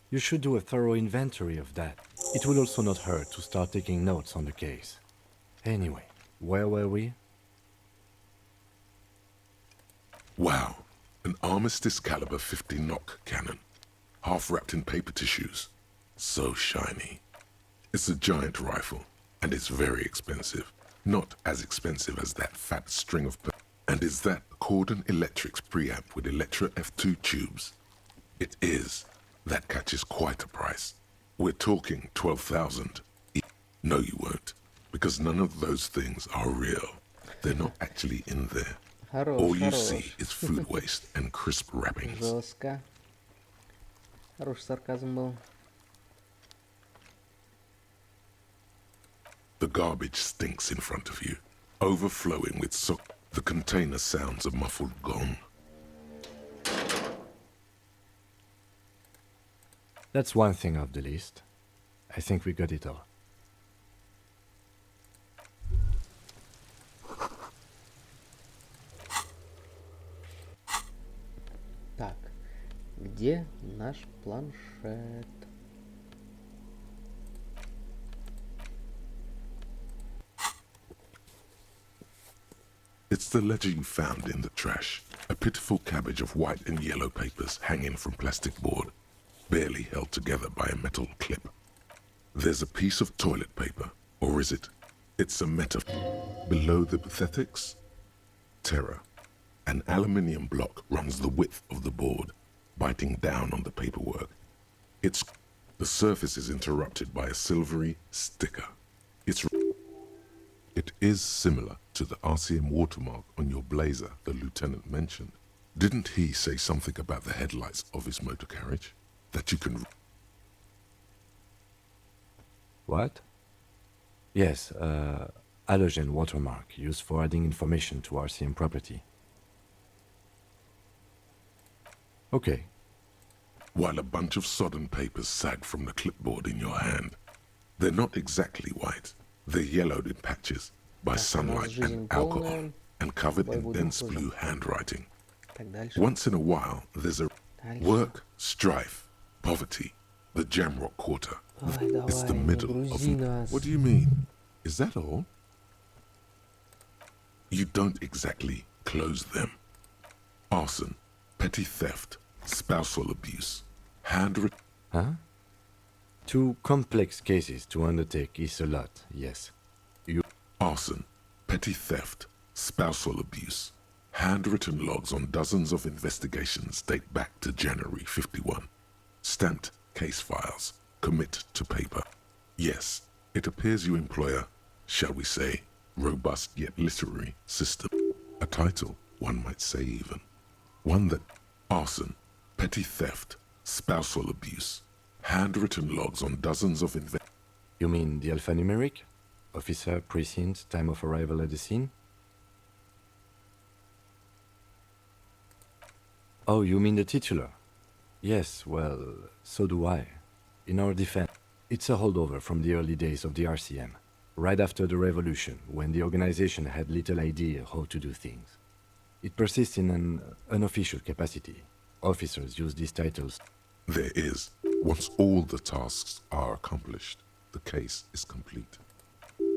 You should do a thorough inventory of that. It will also not hurt to start taking notes on the case. Anyway, where were we? Wow, an Armistice caliber 50 knock cannon, half wrapped in paper tissues. So shiny. It's a giant rifle, and it's very expensive. Not as expensive as that fat string of... And is that Cordon Electric's preamp with Electra F2 tubes? It is. That catches quite a price. We're talking 12,000. No, you won't, because none of those things are real. They're not actually in there. All you see is food waste and crisp wrappings. Жестко. Хороший сарказм был. The garbage stinks in front of you, overflowing with soot. The container sounds a muffled gong. That's one thing off the list. I think we got it all. Так, где наш планшет? It's the ledger you found in the trash. A pitiful cabbage of white and yellow papers hanging from plastic board, barely held together by a metal clip. There's a piece of toilet paper, or is it? It's a metaphor. Below the pathetics? Terror. An aluminium block runs the width of the board, biting down on the paperwork. The surface is interrupted by a silvery sticker. It is similar to the RCM watermark on your blazer the lieutenant mentioned. Didn't he say something about the headlights of his motor carriage? That you can... What? Yes, halogen watermark used for adding information to RCM property. Okay. While a bunch of sodden papers sag from the clipboard in your hand. They're not exactly white. They're yellowed in patches by sunlight and alcohol and covered in dense blue handwriting. Once in a while, there's a work, strife, poverty, the Jamrock Quarter. It's the middle of... What do you mean? Is that all? You don't exactly close them. Arson, petty theft, spousal abuse, handwritten... Huh? 2 complex cases to undertake is a lot, yes. Arson, petty theft, spousal abuse, handwritten logs on dozens of investigations date back to January 51. Stamped case files, commit to paper. Yes, it appears you employ a, shall we say, robust yet literary system. A title, one might say even. One that... Arson, petty theft, spousal abuse, handwritten logs on dozens of You mean the alphanumeric? Officer, precinct, time of arrival at the scene? Oh, you mean the titular? Yes, well, so do I. In our defense, it's a holdover from the early days of the RCM, right after the revolution, when the organization had little idea how to do things. It persists in an unofficial capacity. Officers use these titles. There is. Once all the tasks are accomplished, the case is complete.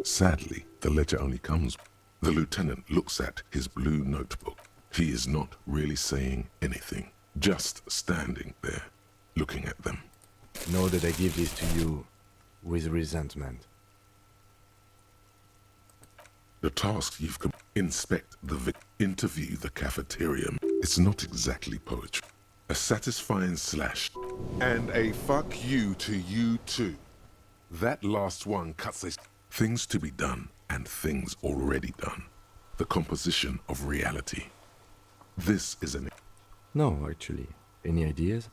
Sadly, the ledger only comes. The lieutenant looks at his blue notebook. He is not really saying anything, just standing there, looking at them. Know that I give this to you with resentment. The task you've inspect the interview the cafeteria. It's not exactly poetry. A satisfying slash. And a fuck you to you too. That last one cuts a things to be done and things already done. The composition of reality. This is an... No, actually. Any ideas?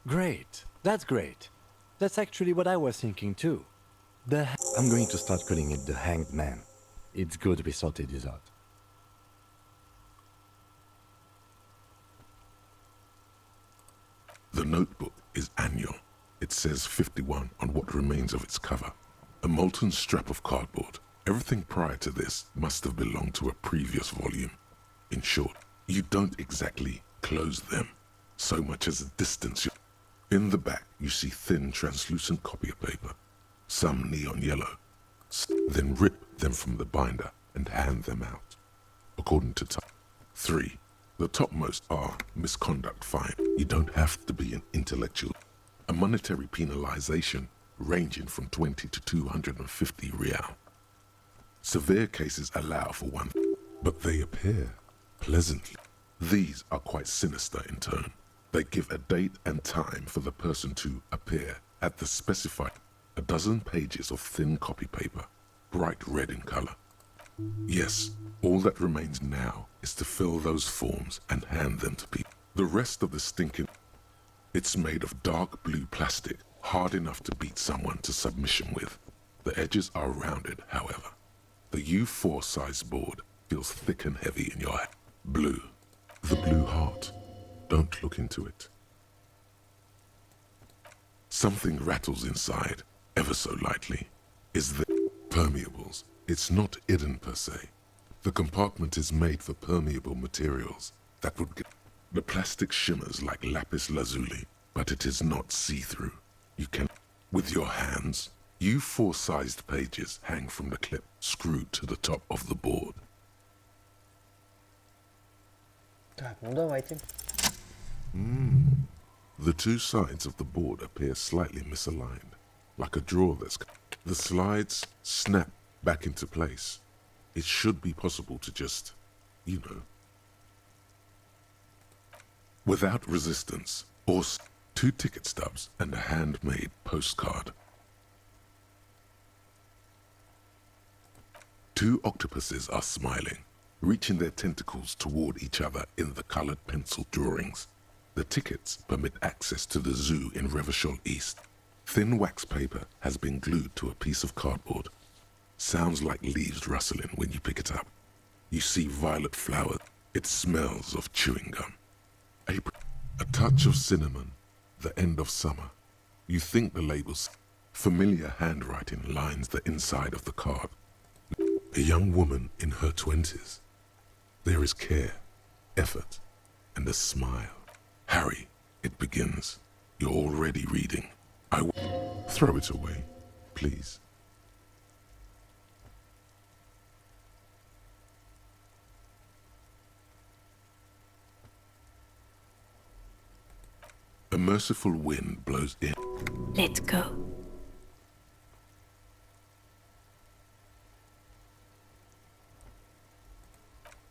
Great. That's great. That's actually what I was thinking too. I'm going to start calling it the Hanged Man. It's good we sorted this out. The notebook is annual. It says 51 on what remains of its cover. A molten strap of cardboard. Everything prior to this must have belonged to a previous volume. In short, you don't exactly close them, so much as a distance. In the back, you see thin, translucent copy paper, some neon yellow. Then rip them from the binder and hand them out. According to type 3, the topmost are misconduct fine. You don't have to be an intellectual. A monetary penalization ranging from 20 to 250 real. Severe cases allow for one, but they appear pleasantly. These are quite sinister in turn. They give a date and time for the person to appear at the specified 12 pages of thin copy paper, bright red in color. Yes, all that remains now is to fill those forms and hand them to people. The rest of the stinking... It's made of dark blue plastic, hard enough to beat someone to submission with. The edges are rounded, however. The U4 size board feels thick and heavy in your hand. Blue. The blue heart. Don't look into it. Something rattles inside, ever so lightly. Is the permeables. It's not hidden per se. The compartment is made for permeable materials that would get... The plastic shimmers like lapis lazuli, but it is not see-through. You can... With your hands, U4-sized pages hang from the clip screwed to the top of the board. Так, ну давайте. The two sides of the board appear slightly misaligned, like a drawer that's... The slides snap back into place. It should be possible to just, you know, without resistance, or 2 ticket stubs and a handmade postcard. 2 octopuses are smiling, reaching their tentacles toward each other in the colored pencil drawings. The tickets permit access to the zoo in Revachol East. Thin wax paper has been glued to a piece of cardboard. Sounds like leaves rustling when you pick it up. You see violet flowers. It smells of chewing gum. April. A touch of cinnamon. The end of summer. You think the labels. Familiar handwriting lines the inside of the card. A young woman in her 20s. There is care, effort, and a smile. Harry, it begins. You're already reading. Throw it away, please. A merciful wind blows in. Let's go.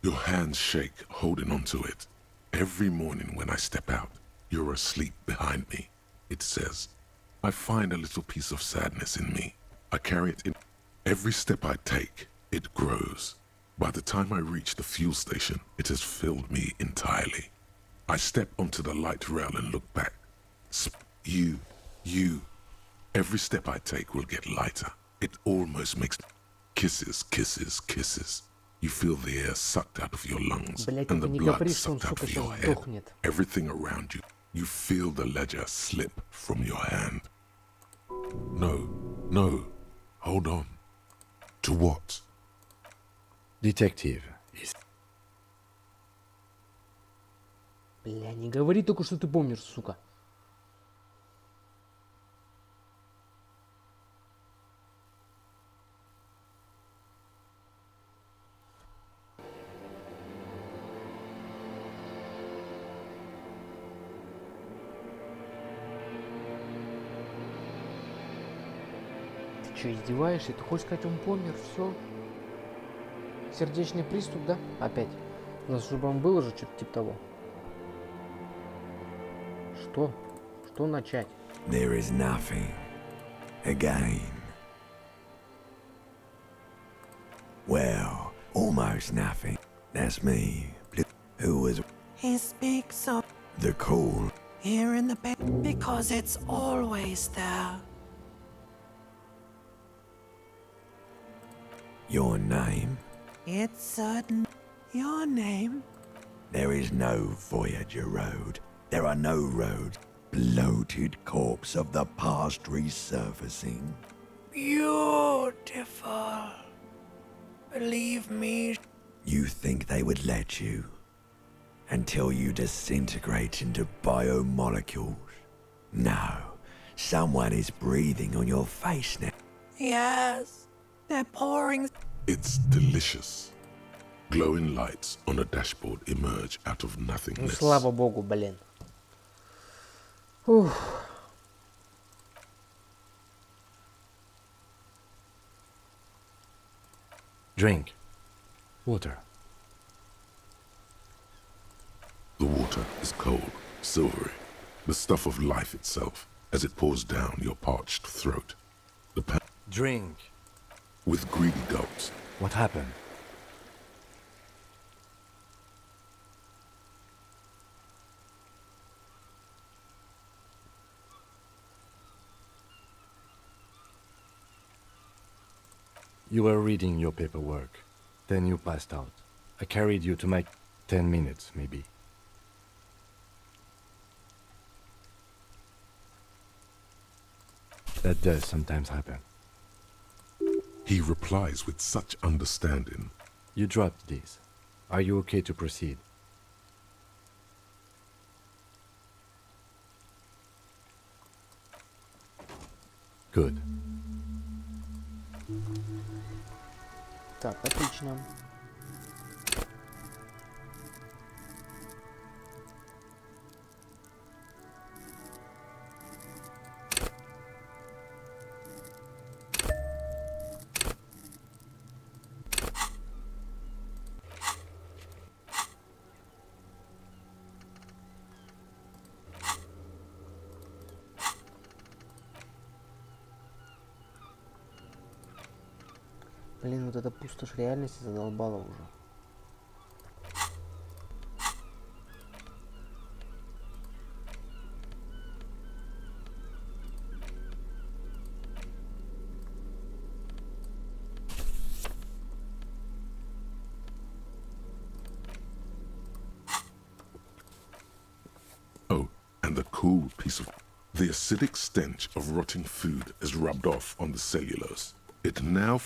Your hands shake, holding onto it. Every morning when I step out, you're asleep behind me, it says. I find a little piece of sadness in me. I carry it in. Every step I take, it grows. By the time I reach the fuel station, it has filled me entirely. I step onto the light rail and look back. You. Every step I take will get lighter. It almost makes kisses, kisses, kisses. You feel the air sucked out of your lungs Блять, and the только не blood говори, что он, sucked out сука, of your сейчас head. сдохнет. Everything around you. You feel the ledger slip from your hand. No, no, hold on. To what? Detective is... Бля, не говори только, что ты помнишь, сука. Ты что, издеваешься? Ты хочешь сказать, он помер? Все? Сердечный приступ, да? Опять? У нас же, по-моему, было же что-то типа того. Что? Что начать? There is nothing. Again. Well, almost nothing. That's me. Who was... He speaks of The call. here in the bed because it's always there. Your name? It's certain. Your name? There is no Voyager Road. There are no roads. Bloated corpse of the past resurfacing. Beautiful. Believe me. You think they would let you? Until you disintegrate into biomolecules? No. Someone is breathing on your face now. Yes. They're pouring. It's delicious. Glowing lights on a dashboard emerge out of Ну, nothingness. слава богу, блин. Ух. Drink. Water. The water is cold, silvery, the stuff of life itself as it pours down your parched throat. Drink. With greedy gulps. What happened? You were reading your paperwork. Then you passed out. I carried you to make 10 minutes, maybe. That does sometimes happen. He replies with such understanding. You dropped these. Are you okay to proceed? Good. Так, отлично. Блин, вот эта пустошь реальности задолбала уже. Oh, and the cool piece of... The acidic stench of rotting food is rubbed off on the cellulose. It now...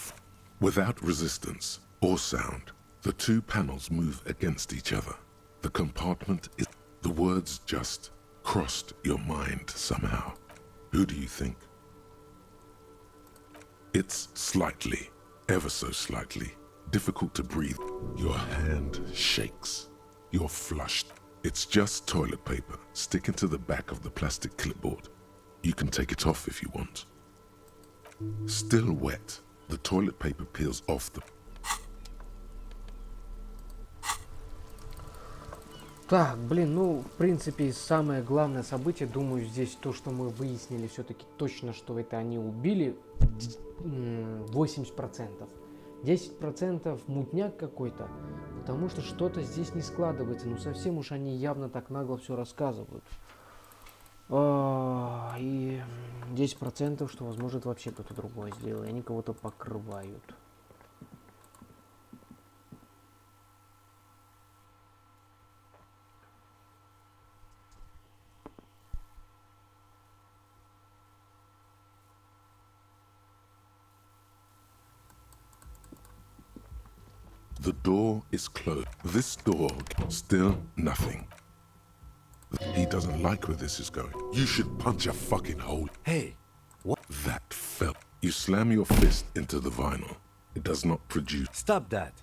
Without resistance or sound, the two panels move against each other. The compartment is... The words just crossed your mind somehow. Who do you think? It's slightly, ever so slightly, difficult to breathe. Your hand shakes. You're flushed. It's just toilet paper sticking to the back of the plastic clipboard. You can take it off if you want. Still wet, the toilet paper peels off the... Так, блин, ну, в принципе, самое главное событие, думаю, здесь то, что мы выяснили все-таки точно, что это они убили 80%. 10% мутняк какой-то, потому что что-то здесь не складывается. Ну, совсем уж они явно так нагло все рассказывают. И 10%, что, возможно, это вообще кто-то другой сделал, и они кого-то покрывают. The door is closed. This door, still nothing. He doesn't like where this is going. You should punch a fucking hole. Hey, what? That felt. You slam your fist into the vinyl. It does not produce. Stop that.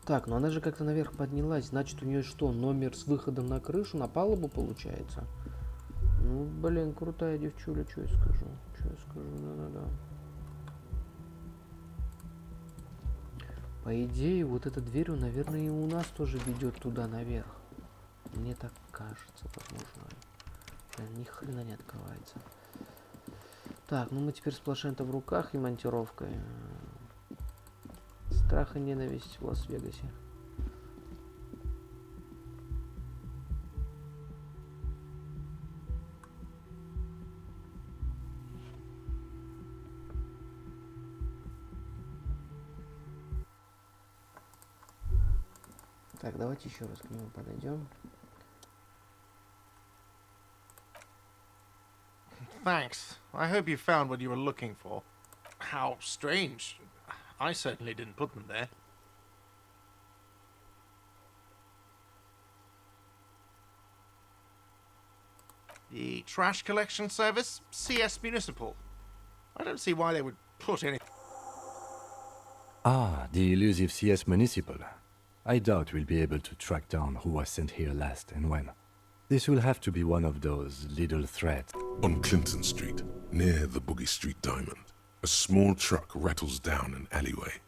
Так, ну она же как-то наверх поднялась. Значит, у нее что, номер с выходом на крышу, на палубу получается? Ну, блин, крутая девчуля, что я скажу. Что я скажу, да-да-да. По идее, вот эта дверь, наверное, и у нас тоже ведет туда наверх. Мне так кажется, возможно. Ни хрена не открывается. Так, ну мы теперь сплошаем-то в руках и монтировкой. Страх и ненависть в Лас-Вегасе. Так, давайте еще раз к нему подойдем. Thanks. I hope you found what you were looking for. How strange. I certainly didn't put them there. The trash collection service? CS Municipal. I don't see why they would put any... Ah, the elusive CS Municipal. I doubt we'll be able to track down who was sent here last and when. This will have to be one of those little threats. On Clinton Street, near the Boogie Street Diamond, a small truck rattles down an alleyway.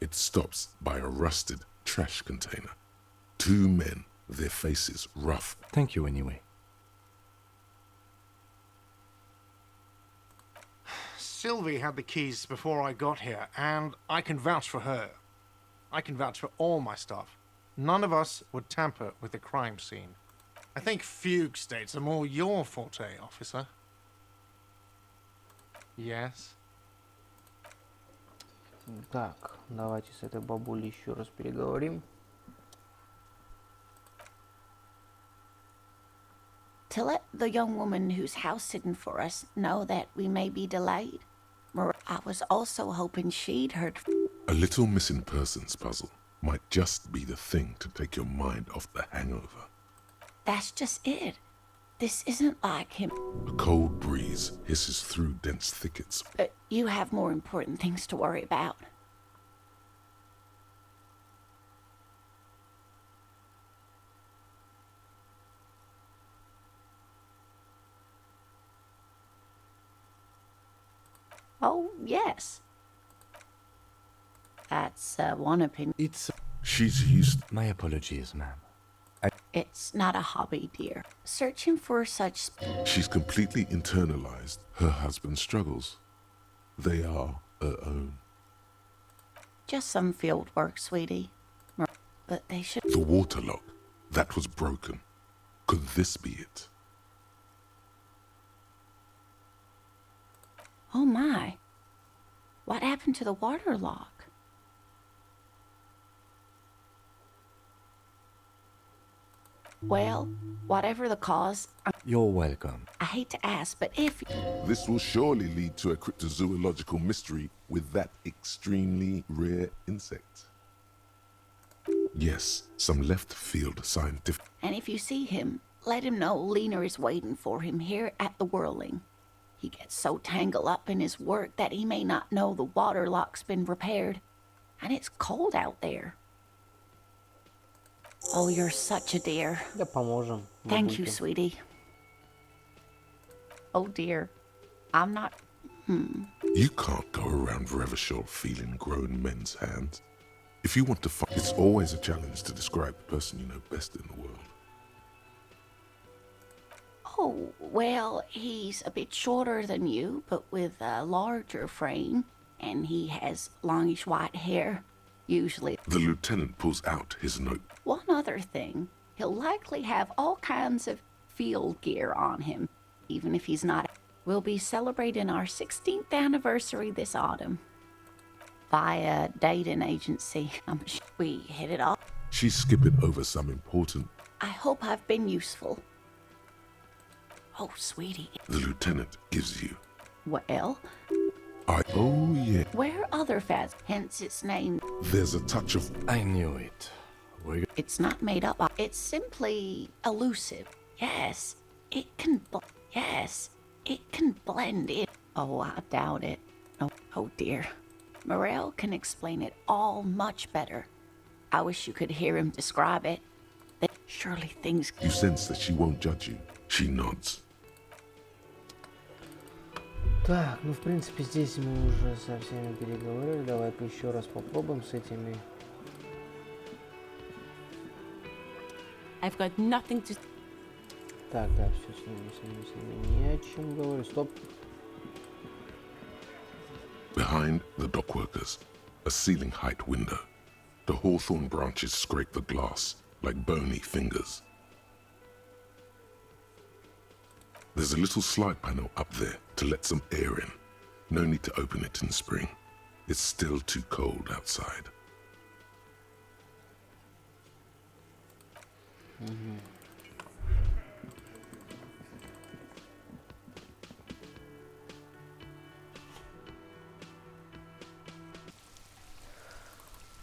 It stops by a rusted trash container. Two men, their faces rough. Thank you anyway. Sylvie had the keys before I got here, and I can vouch for her. I can vouch for all my staff. None of us would tamper with the crime scene. I think fugue states are more your forte, officer. Yes? Так, давайте с этой бабулей еще раз переговорим. To let the young woman who's house sitting for us know that we may be delayed. Morra, I was also hoping she'd heard. A little missing persons puzzle might just be the thing to take your mind off the hangover. That's just it. This isn't like him. A cold breeze hisses through dense thickets. But you have more important things to worry about. Oh, yes. That's one opinion. She's used. My apologies, ma'am. It's not a hobby, dear. Searching for such... She's completely internalized her husband's struggles. They are her own. Just some field work, sweetie. But they should... The water lock. That was broken. Could this be it? Oh my. What happened to the water lock? Well, whatever the cause, You're welcome. I hate to ask, but if... This will surely lead to a cryptozoological mystery with that extremely rare insect. Yes, some left-field scientific... And if you see him, let him know Lena is waiting for him here at the Whirling. He gets so tangled up in his work that he may not know the water lock's been repaired. And it's cold out there. Oh, you're such a dear. Да поможем. Thank you, sweetie. Oh dear. I'm not... You can't go around Revachol feeling grown men's hands. If you want to fight, it's always a challenge to describe the person you know best in the world. Oh, well, he's a bit shorter than you, but with a larger frame. And he has longish white hair, usually. The lieutenant pulls out his note. One other thing, he'll likely have all kinds of field gear on him, even if he's not. We'll be celebrating our 16th anniversary this autumn. Via dating agency. We hit it off. She's skipping over some important... I hope I've been useful. Oh, sweetie. The lieutenant gives you. Well, Oh, yeah. Where other fats, hence its name. There's a touch of. I knew it. It's not made up. It's simply elusive. Yes, it can. Yes, it can blend in. Oh, I doubt it. Oh dear. Morrell can explain it all much better. I wish you could hear him describe it. That surely things. You sense that she won't judge you. She nods. Так, ну в принципе здесь мы уже со всеми переговорили. Давай-ка еще раз попробуем с этими. I've got nothing to... Так, да, все с ними, ни о чем говорю. Стоп. Behind the dockworkers, a ceiling-height window. The hawthorn branches scrape the glass like bony fingers. There's a little slide panel up there to let some air in. No need to open it in spring. It's still too cold outside.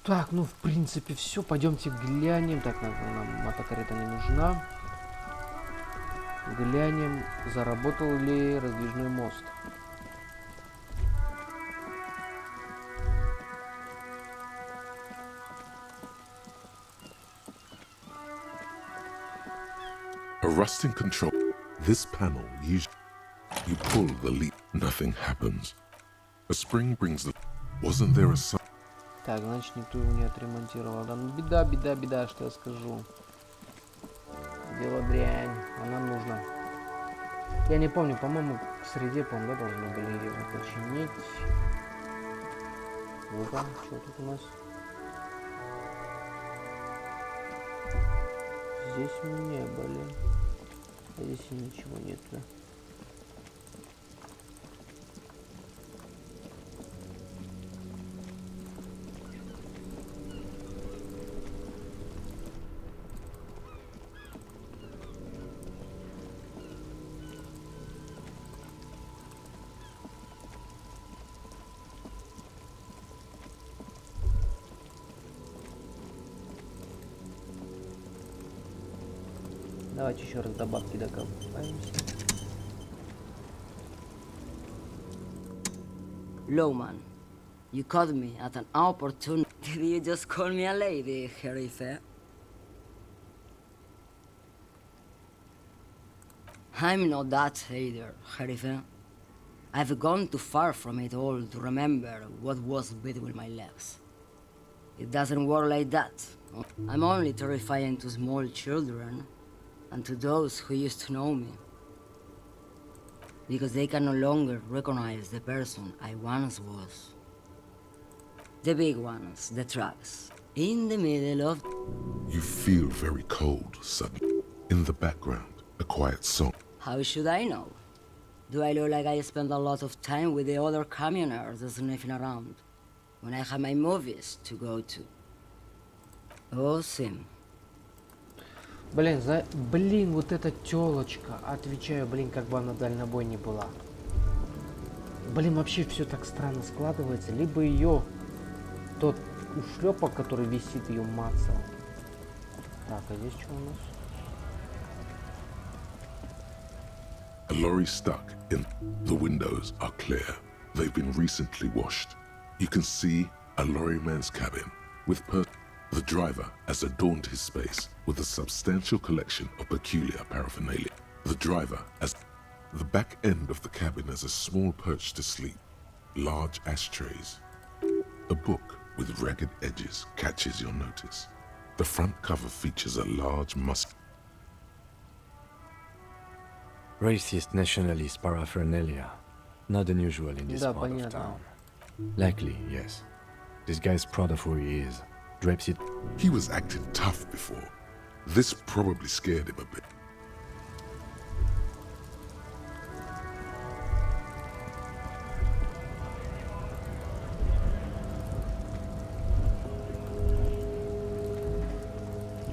Так, ну в принципе все. Пойдемте глянем. Так, нам мотокарета не нужна. Глянем, заработал ли раздвижной мост. A rusting control. This panel usually you pull the lead, nothing happens. A spring brings the. Wasn't there a sign? Так, значит никто его не отремонтировал. Да, ну беда, что я скажу. Дело дрянь, а нам нужно. Я не помню, по-моему, к среде, по-моему, да, должны были его починить. Ну-ка, что тут у нас? Здесь мы не были. А здесь и ничего нет, да? Давайте еще раз добавки докопаемся. Lowman, you caught me at an opportune. Did you just call me a lady, Herife? I'm not that either, Herife. I've gone too far from it all to remember what was between my legs. It doesn't work like that. I'm only terrifying to small children and to those who used to know me, because they can no longer recognize the person I once was. The big ones, the trucks, in the middle of... You feel very cold suddenly. In the background, a quiet song. How should I know? Do I look like I spend a lot of time with the other communers sniffing around when I have my movies to go to? Oh, Sim. Блин, вот эта тёлочка, отвечаю, блин, как бы она дальнобой не была. Блин, вообще все так странно складывается. Либо ее тот ушлепок, который висит, ее мацал. Так, а здесь что у нас? A lorry stuck in. The windows are clear. They've been recently washed. You can see a lorryman's cabin with the driver has adorned his space with a substantial collection of peculiar paraphernalia. The driver has the back end of the cabin has a small perch to sleep, large ashtrays. A book with ragged edges catches your notice. The front cover features a large Racist nationalist paraphernalia. Not unusual in this part of town. Likely, yes. This guy's proud of who he is. Drapes it. He was acting tough before. This probably scared him a bit.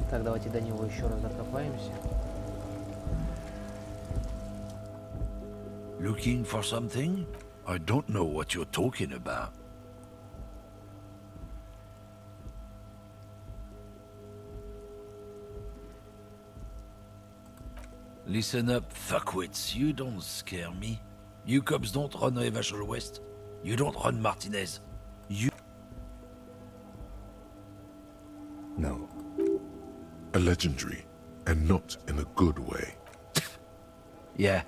Так, давайте до него еще раз докопаемся. Looking for something? I don't know what you're talking about. Listen up, fuckwits. You don't scare me. You cops don't run Evashel West. You don't run Martinez. You... No. A legendary, and not in a good way. Yeah,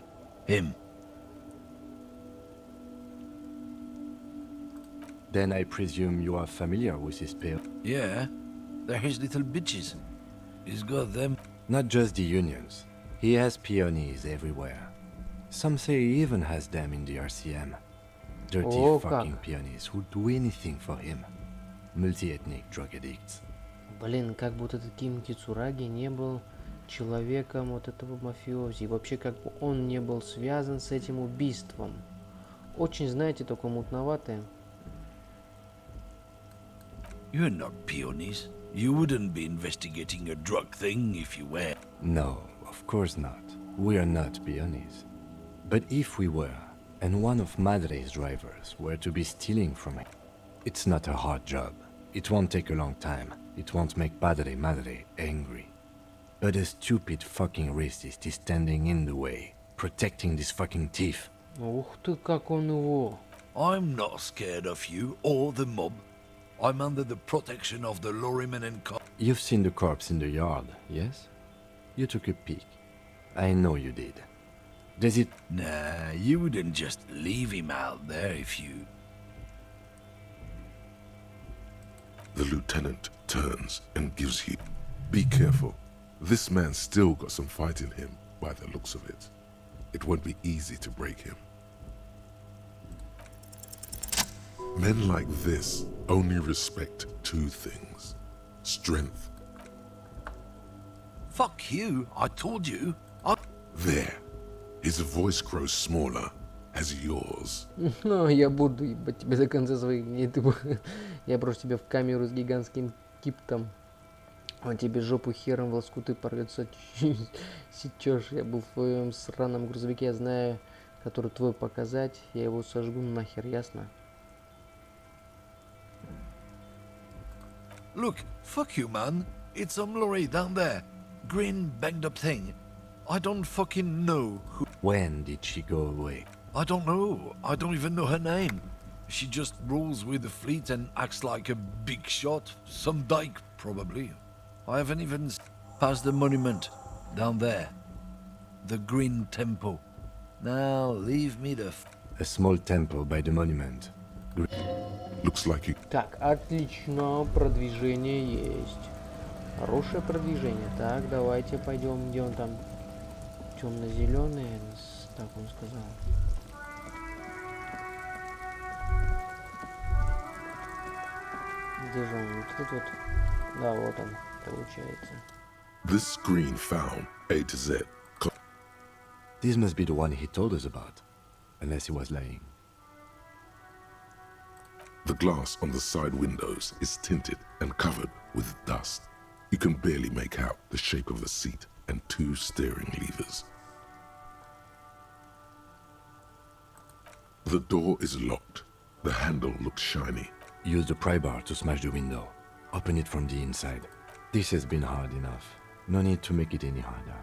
him. Then I presume you are familiar with his pair? Yeah, they're his little bitches. He's got them. Not just the unions. He has peonies everywhere. Some say he even has them in the RCM. Dirty fucking peonies who'd do anything for him. Multi-ethnic drug addicts. Блин, как будто этот Ким Кицураги не был человеком вот этого мафиози. И вообще, как бы он не был связан с этим убийством. Очень, знаете, такое мутноватое. You're not peonies. You wouldn't be investigating a drug thing if you were. No, of course not. We are not peonies. But if we were, and one of Madre's drivers were to be stealing from him, it's not a hard job. It won't take a long time. It won't make Padre Madre angry. But a stupid fucking racist is standing in the way, protecting this fucking thief. Ух ты, как он его. I'm not scared of you or the mob. I'm under the protection of the lorrymen and cops. You've seen the corpse in the yard, yes? You took a peek. I know you did. Does it... Nah, you wouldn't just leave him out there if you... The lieutenant turns and gives you... Be careful. This man's still got some fight in him, by the looks of it. It won't be easy to break him. Men like this only respect two things. Strength. Fuck you, I told you. There. His voice grows smaller as yours. Ну, я буду ебать тебя до конца своих дней. Я брошу тебя в камеру с гигантским киптом. Он тебе жопу хером в лоскуты порвется. Сечешь. Я был в твоем сраном грузовике. Я знаю, который твой показать. Я его сожгу нахер, ясно? Look, fuck you, man. It's some lorry down there. Green, banged up thing. I don't fucking know who... When did she go away? I don't know. I don't even know her name. She just rolls with the fleet and acts like a big shot. Some dyke, probably. I haven't even passed the monument. Down there. The Green Temple. Now, leave me the... A small temple by the monument. Looks like you... Так, отлично. Продвижение есть. Хорошее продвижение. Так, давайте пойдем. Где он там? Темно-зеленый. Так он сказал. Где же он? Вот тут вот. Да, вот он. Получается. This screen found A to Z. This must be the one he told us about. Unless he was lying. The glass on the side windows is tinted and covered with dust. You can barely make out the shape of the seat and two steering levers. The door is locked. The handle looks shiny. Use the pry bar to smash the window. Open it from the inside. This has been hard enough. No need to make it any harder.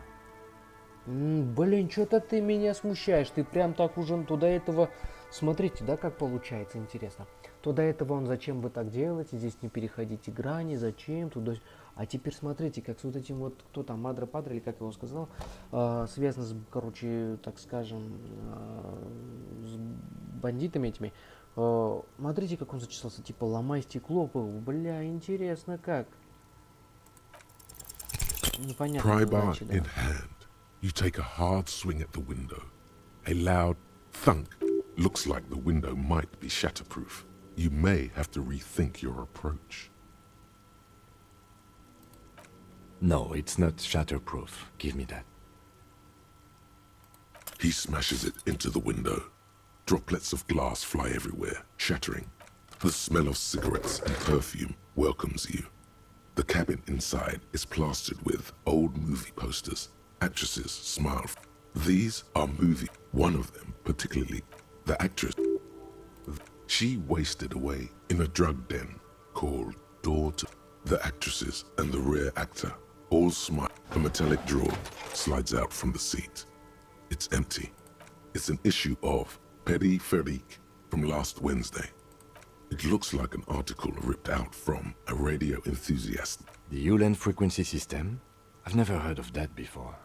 Блин, что-то ты меня смущаешь. Ты прям так уже туда этого... Смотрите, да, как получается, интересно. То до этого он, зачем вы так делаете, здесь не переходите грани, зачем, туда... А теперь смотрите, как с вот этим вот, кто там, Мадре Падре, или как его сказал, связано с, короче, так скажем, с бандитами этими. Смотрите, как он зачесался, типа, ломай стекло, бля, интересно, как. Непонятно. Pry bar in hand, you take a hard swing at the window. A loud thunk. Looks like the window might be shatterproof. You may have to rethink your approach. No, it's not shatterproof. Give me that. He smashes it into the window. Droplets of glass fly everywhere, shattering. The smell of cigarettes and perfume welcomes you. The cabin inside is plastered with old movie posters. Actresses smile. These are movie. One of them, particularly, the actress She wasted away in a drug den called Door to. The actresses and the rear actor all smile. A metallic drawer slides out from the seat. It's empty. It's an issue of Peripherik from last Wednesday. It looks like an article ripped out from a radio enthusiast. The Ulan frequency system? I've never heard of that before.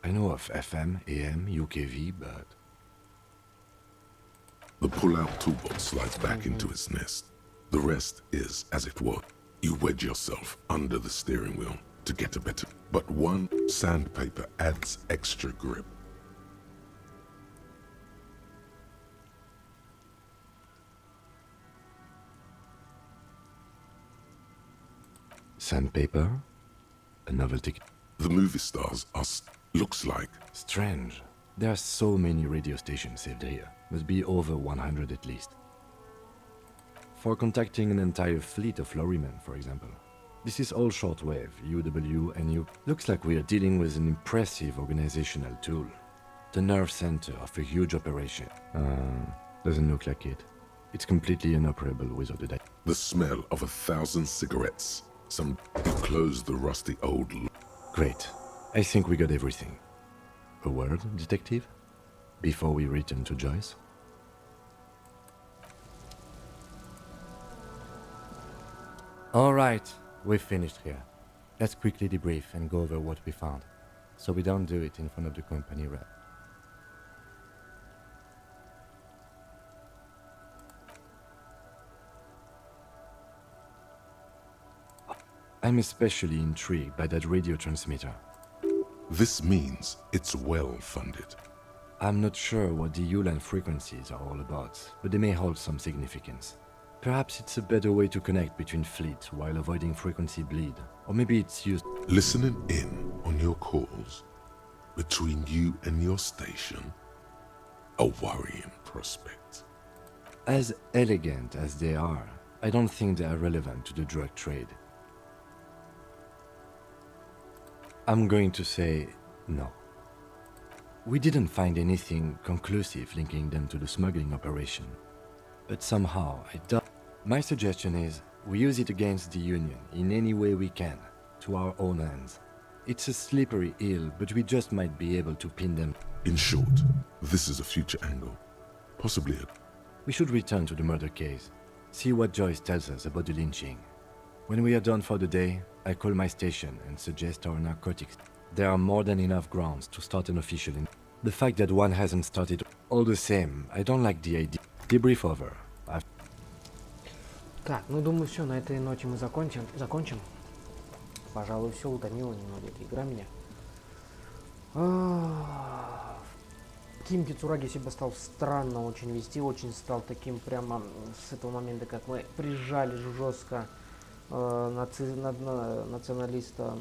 I know of FM, AM, UKV, but... The pull-out toolbox slides back into its nest. The rest is as it was. You wedge yourself under the steering wheel to get a better... But one sandpaper adds extra grip. Sandpaper? A novelty? The movie stars are... looks like... Strange. There are so many radio stations saved here. Must be over 100 at least. For contacting an entire fleet of lorrymen, for example. This is all shortwave, UW and U. Looks like we are dealing with an impressive organizational tool. The nerve center of a huge operation. Doesn't look like it. It's completely inoperable without the data. The smell of 1,000 cigarettes. Some... You close the rusty old... Great. I think we got everything. A word, detective? Before we return to Joyce? Alright, we've finished here. Let's quickly debrief and go over what we found, so we don't do it in front of the company rep. I'm especially intrigued by that radio transmitter. This means it's well funded. I'm not sure what the Ulan frequencies are all about, but they may hold some significance. Perhaps it's a better way to connect between fleets while avoiding frequency bleed, or maybe it's used... Listening in on your calls between you and your station, a worrying prospect. As elegant as they are, I don't think they are relevant to the drug trade. I'm going to say no. We didn't find anything conclusive linking them to the smuggling operation. But somehow, my suggestion is, we use it against the Union in any way we can, to our own ends. It's a slippery hill, but we just might be able to pin them. In short, this is a future angle. Possibly a... We should return to the murder case, see what Joyce tells us about the lynching. When we are done for the day, I call my station and suggest our narcotics. There are more than enough grounds to start an official in... The fact that one hasn't started... All the same, I don't like the idea. Debrief over. Так, ну думаю, все, на этой ноте мы закончим. Пожалуй, все, утомила немного эта игра меня. Ким Кицураги себя стал странно очень вести, очень стал таким прямо с этого момента, как мы прижали жестко националиста,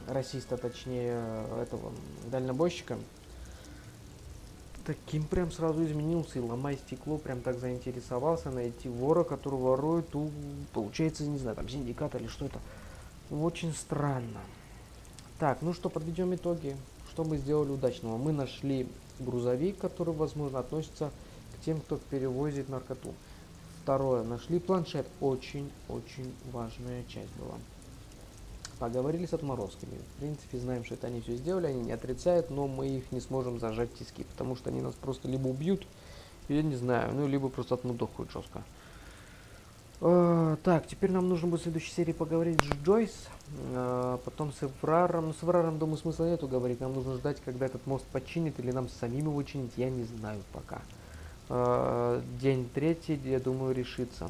расиста, точнее, этого дальнобойщика. Таким прям сразу изменился и, ломая стекло, прям так заинтересовался найти вора, который ворует у, получается, не знаю, там синдикат или что это. Очень странно. Так, ну что, подведем итоги. Что мы сделали удачного? Мы нашли грузовик, который, возможно, относится к тем, кто перевозит наркоту. Второе, нашли планшет. Очень-очень важная часть была. Поговорили с отморозками. В принципе, знаем, что это они все сделали, они не отрицают, но мы их не сможем зажать в тиски, потому что они нас просто либо убьют, я не знаю, ну, либо просто отмудохают жестко. Так, теперь нам нужно будет в следующей серии поговорить с Джойс, потом с Эвраром. Ну, с Эвраром, думаю, смысла нету говорить, нам нужно ждать, когда этот мост починит, или нам самим его чинить, я не знаю пока. День третий, я думаю, решится.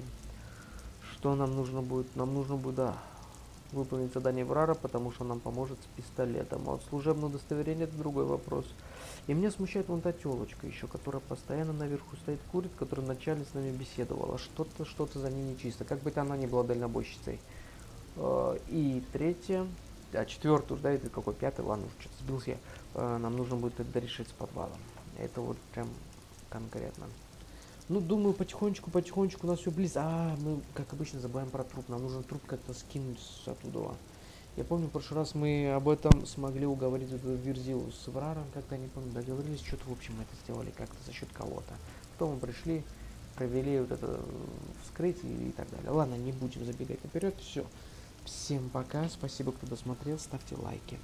Что нам нужно будет? Нам нужно будет, да, выполнить задание Эврара, потому что он нам поможет с пистолетом. А вот служебное удостоверение — это другой вопрос. И меня смущает вон та телочка еще, которая постоянно наверху стоит, курит, которая вначале с нами беседовала. Что-то за ней нечисто. Как бы она ни была дальнобойщицей. И третье, четвертую, да, это какой, пятый, ладно, что-то сбился я. Нам нужно будет это решить с подвалом. Это вот прям конкретно. Ну, думаю, потихонечку у нас все близко. Мы, как обычно, забываем про труп. Нам нужно труп как-то скинуть оттуда. Я помню, в прошлый раз мы об этом смогли уговорить Верзилу с Эвраром, как-то, не помню, договорились, что-то, в общем, мы это сделали как-то за счет кого-то. Потом мы пришли, провели вот это вскрытие и так далее. Ладно, не будем забегать наперед. Все. Всем пока. Спасибо, кто досмотрел. Ставьте лайки.